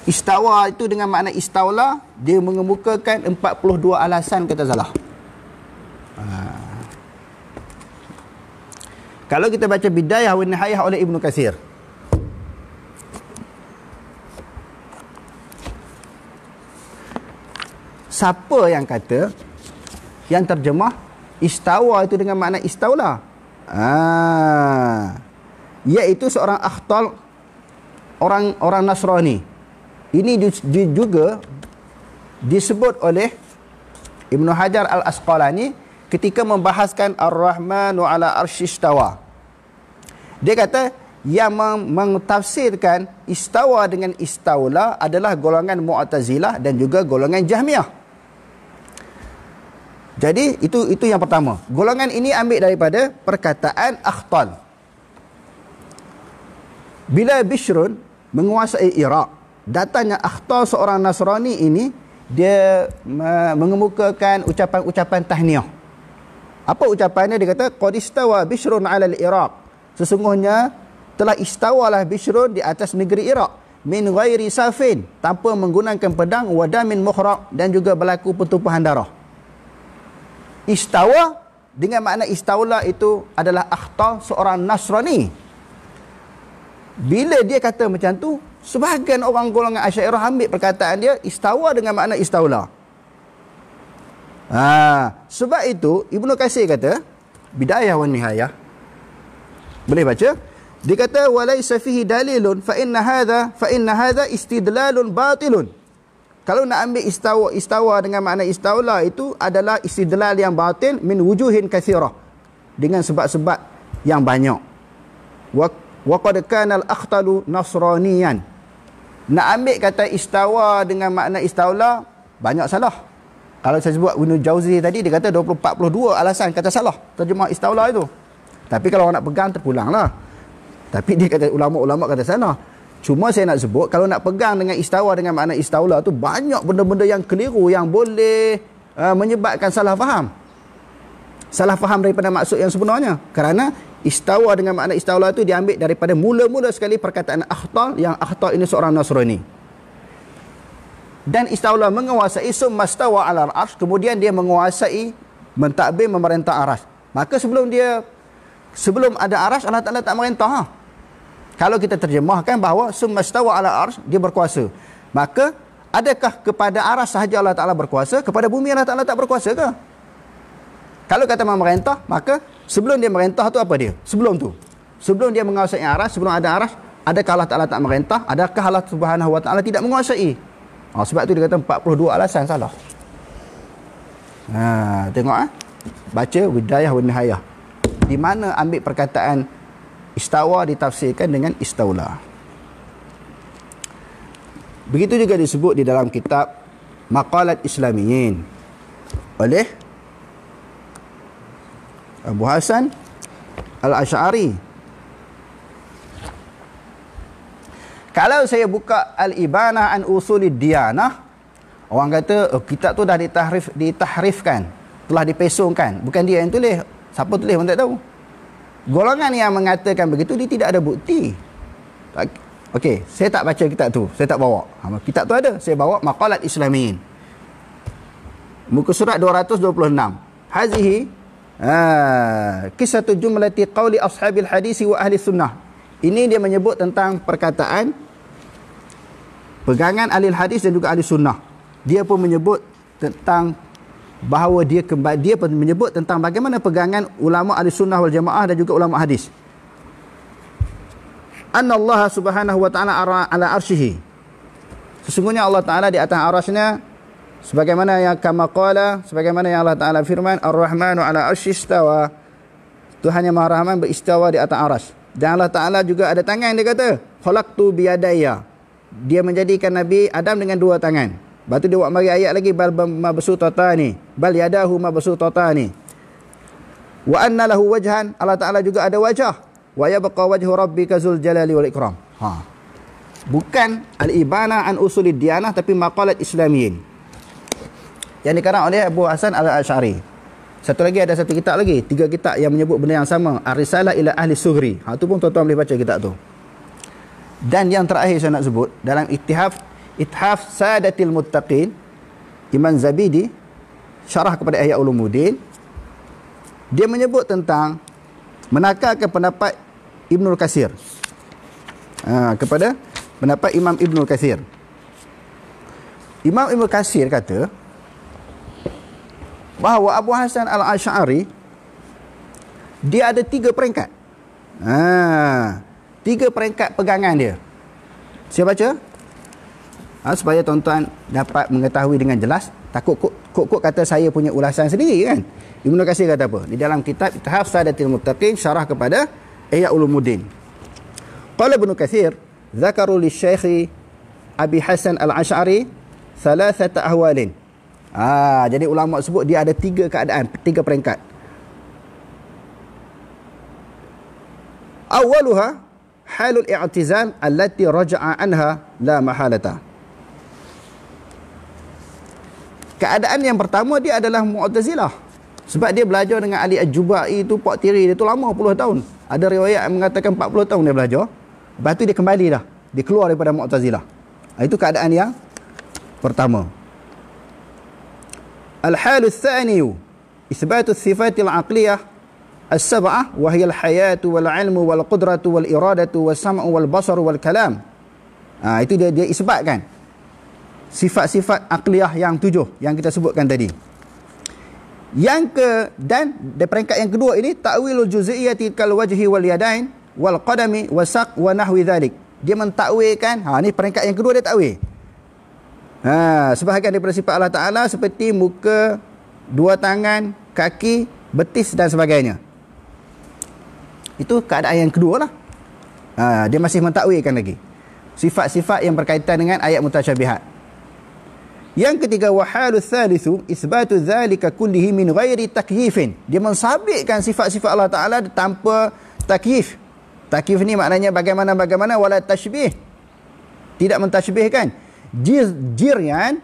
Istawa itu dengan makna istawla, dia mengemukakan 42 alasan kata salah. Kalau kita baca Bidayah wa Nihayah oleh Ibnu Katsir, siapa yang kata, yang terjemah istawa itu dengan makna istawla, iaitu seorang akhtal, orang Nasrani. Ini juga disebut oleh Ibnu Hajar Al-Asqalani ketika membahaskan Ar-Rahmanu ala arsyistawa. Dia kata yang mentafsirkan istawa dengan istawla adalah golongan Mu'tazilah dan juga golongan Jahmiyah. Jadi itu yang pertama. Golongan ini ambil daripada perkataan akhtal. Bila Bishrun menguasai Iraq, datangnya akhtal seorang Nasrani ini, dia mengemukakan ucapan-ucapan tahniah. Apa ucapannya? Dia kata qad istawa Bishrun 'ala al-Iraq. Sesungguhnya telah istawalah Bishrun di atas negeri Iraq min ghairi safin, tanpa menggunakan pedang, wadamin mukhraq, dan juga berlaku pertumpahan darah. Istawa dengan makna istawla itu adalah akhtal seorang Nasrani. Bila dia kata macam tu, sebahagian orang golongan Asy'ariyah ambil perkataan dia istawa dengan makna istawla. Sebab itu Ibnu Katsir kata, Bidayah wa Nihayah, boleh baca, dia kata walaysa fihi dalilun fa inna hadha istidlalun batilun. Kalau nak ambil istawa dengan makna istawla itu adalah istidlal yang batil min wujuhin katsirah, dengan sebab-sebab yang banyak. Wa qad kana al-akhtalu nasraniyan. Nak ambil kata istawa dengan makna istawla banyak salah. Kalau saya sebut Ibnu Jauzi tadi, dia kata 42 alasan kata salah terjemah istawla itu. Tapi kalau orang nak pegang, terpulanglah. Tapi dia kata ulama-ulama kata salah. Cuma saya nak sebut, kalau nak pegang dengan istawa dengan makna istawla tu, banyak benda-benda yang keliru yang boleh menyebabkan salah faham. Salah faham daripada maksud yang sebenarnya. Kerana istawa dengan makna istawla tu diambil daripada mula-mula sekali perkataan akhtal, yang akhtal ini seorang Nasrani. Dan istawla menguasai summastawa ala al-arsh, kemudian dia menguasai, mentadbir, memerintah arasy. Maka sebelum ada arasy, Allah Ta'ala tak merintah. Kalau kita terjemahkan bahawa summastawa ala arsh, dia berkuasa, maka Adakah kepada aras sahaja Allah Ta'ala berkuasa? Kepada bumi Allah Ta'ala tak berkuasa ke? Kalau kata memerintah, maka sebelum dia merintah tu apa dia? Sebelum dia menguasai aras, sebelum ada aras, adakah Allah Ta'ala tak merintah? Adakah Allah Subhanahu Wa Ta'ala tidak menguasai? Sebab tu dia kata 42 alasan salah. Tengok baca Bidayah wa Nihayah. Di mana ambil perkataan istawa ditafsirkan dengan istaula. Begitu juga disebut di dalam kitab Maqalat Islamiyin oleh Abu Hasan Al-Asy'ari. Kalau saya buka Al-Ibanah an Usulid Diyanah, orang kata kitab tu dah ditahrifkan, telah dipesongkan. Bukan dia yang tulis. Siapa tulis pun tak tahu. Golongan yang mengatakan begitu, dia tidak ada bukti. Okey, saya tak baca kitab tu, saya tak bawa. Kitab tu ada, saya bawa Maqalat Islamiyin. Muka surat 226. Hazihi kisatu jumlati qawli ashabil hadisi wa ahli sunnah. Ini dia menyebut tentang perkataan pegangan ahli hadis dan juga ahli sunnah. Dia pun menyebut tentang bahawa dia pun menyebut tentang bagaimana pegangan ulama ahli sunnah wal jamaah dan juga ulama hadis. Anna Allah Subhanahu wa ta'ala ala arsyihi. Sesungguhnya Allah Ta'ala di atas arasy-Nya, sebagaimana yang kama qala, sebagaimana yang Allah Ta'ala firman, Ar-Rahmanu ala arsy istawa. Tuhan yang Maha Rahman beristawa di atas arasy. Dan Allah Ta'ala juga ada tangan, dia kata, khalaqtu biyadayya. Dia menjadikan Nabi Adam dengan dua tangan. Lepas tu dia buat mari ayat lagi, bal mabsutatani, bal yadahu mabsutatani. Wa anna lahu wajhan, Allah Ta'ala juga ada wajah. Wa yabqa wajhu rabbika zul jalali wal ikram. Bukan Al-Ibanah an Usulid Diyanah, tapi Maqalat Islamiyin yang dikarang oleh Abu Hasan Al-Asy'ari. Satu lagi, ada satu kitab lagi, 3 kitab yang menyebut benda yang sama, Ar-Risalah ila Ahli Sughri. Tu pun tuan-tuan boleh baca kitab tu. Dan yang terakhir saya nak sebut, dalam Ithaf Sadatil Muttaqin, Imam Zabidi syarah kepada Ihya Ulumuddin, dia menyebut tentang menakalkan pendapat Ibnul Katsir, kepada pendapat Imam Ibnul Katsir. Imam Ibnul Katsir kata bahawa Abu Hasan Al-Asy'ari dia ada 3 peringkat. 3 peringkat pegangan dia. Saya baca supaya tuan-tuan dapat mengetahui dengan jelas. Takut kok kata saya punya ulasan sendiri kan. Ibnu Katsir kata apa? Di dalam kitab Ithaf Sadatil Muttaqin syarah kepada Ihya Ulumuddin. Qala Ibnu Katsir, "Dzakaru lisy-Syaikh Abi Hasan Al-Asy'ari thalathata ahwalin." Jadi ulama sebut dia ada 3 keadaan, 3 peringkat. Awwaluha halul i'tizal allati raja'a anha la mahalata. Keadaan yang pertama dia adalah Mu'tazilah. Sebab dia belajar dengan Ali Al-Jubai tu, Pak Tiri dia tu lama puluh tahun. Ada riwayat yang mengatakan 40 tahun dia belajar. Lepas tu dia kembali dah. Dia keluar daripada Mu'tazilah. Itu keadaan yang pertama. Al-halu tsaniyu itsbatu sifatil aqliyah as-sab'ah wa hiya al-hayatu wal 'ilmu wal qudratu wal iradatu was sam'u wal basaru wal kalam. Itu dia isbatkan sifat-sifat aqliyah yang 7 yang kita sebutkan tadi. Dan di peringkat yang kedua ini ta'wilul juz'iyyati kal wajhi wal yadain wal qadami wasaq wa nahwi dhalik. Dia mentakwilkan, ni peringkat yang kedua dia takwil. Sebahagian daripada sifat Allah Ta'ala seperti muka, 2 tangan, kaki, betis dan sebagainya. Itu keadaan yang kedua lah. Dia masih mentakwilkan lagi sifat-sifat yang berkaitan dengan ayat mutasyabihat. Yang ketiga, wahalu thalithu isbatu dzalika kullihi min ghairi takyifin. Dia mensabitkan sifat-sifat Allah Ta'ala tanpa takyif. Takyif ni maknanya bagaimana wala tashbih. Tidak mentashbihkan. Jiryan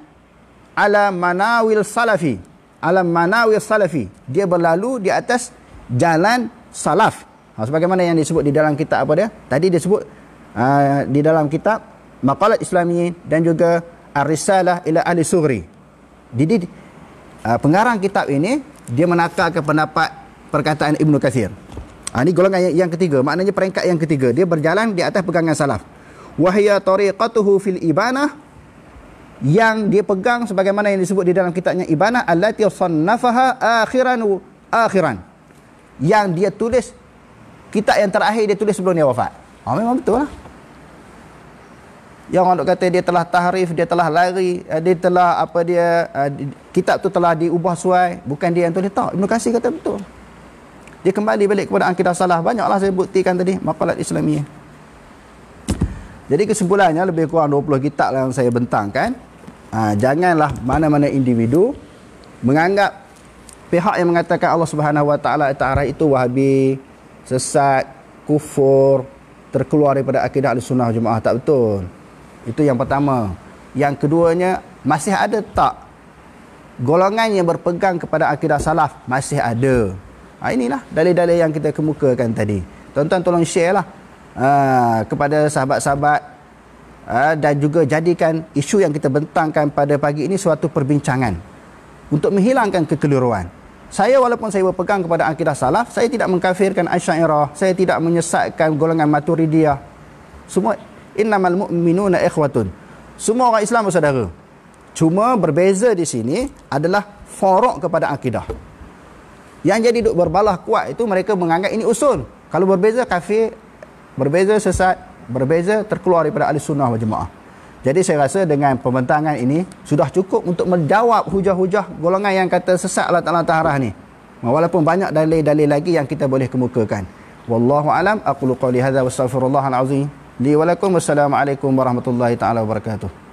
ala manawil salafi. Ala manawil salafi. Dia berlalu di atas jalan salaf. Sebagaimana yang disebut di dalam kitab apa dia? Tadi disebut di dalam kitab Maqalat Islamiyin dan juga Ar-Risalah ila Ahli Sughri. Jadi pengarang kitab ini dia menakalkan pendapat perkataan Ibnu Katsir. Ini golongan yang ketiga, maknanya peringkat yang ketiga, dia berjalan di atas pegangan salaf. Wa hiya tariqatuhu fil ibanah yang dia pegang sebagaimana yang disebut di dalam kitabnya Ibanah allati sannafaha akhiran, yang dia tulis kitab yang terakhir dia tulis sebelum dia wafat. Memang betul lah. Yang orang kata dia telah tahrif, dia telah lari, dia telah kitab tu telah diubah suai, bukan dia yang tulis. Tak, Ibn Katsir kata betul. Dia kembali balik kepada akidah salaf. Banyaklah saya buktikan tadi maqalat Islamiyah. Jadi kesimpulannya lebih kurang 20 kitab yang saya bentangkan. Janganlah mana-mana individu menganggap pihak yang mengatakan Allah Subhanahu Wa Taala itu Wahabi, sesat, kufur, terkeluar daripada akidah Ahlussunnah wal Jamaah. Tak betul. Itu yang pertama. Yang keduanya, masih ada tak golongan yang berpegang kepada akidah salaf? Masih ada. Inilah dalil-dalil yang kita kemukakan tadi. Tuan-tuan tolong share lah kepada sahabat-sahabat, dan juga jadikan isu yang kita bentangkan pada pagi ini suatu perbincangan untuk menghilangkan kekeliruan. Saya walaupun saya berpegang kepada akidah salaf, saya tidak mengkafirkan Asy'ariyah, saya tidak menyesatkan golongan Maturidiyah. Semua innamal mu'minuna ikhwatun. Semua orang Islam bersaudara. Cuma berbeza di sini adalah forok kepada akidah. Yang jadi duk berbalah kuat itu mereka menganggap ini usul. Kalau berbeza kafir, berbeza sesat, berbeza terkeluar daripada Ahlussunnah wal Jamaah. Jadi saya rasa dengan pembentangan ini sudah cukup untuk menjawab hujah-hujah golongan yang kata sesat Allah Ta'ala Taharah ni. Walaupun banyak dalil-dalil lagi yang kita boleh kemukakan. Wallahu alam, aqulu qawli hadza wa astaghfirullahal azim li wa lakum. Wassalamualaikum warahmatullahi taala wabarakatuh.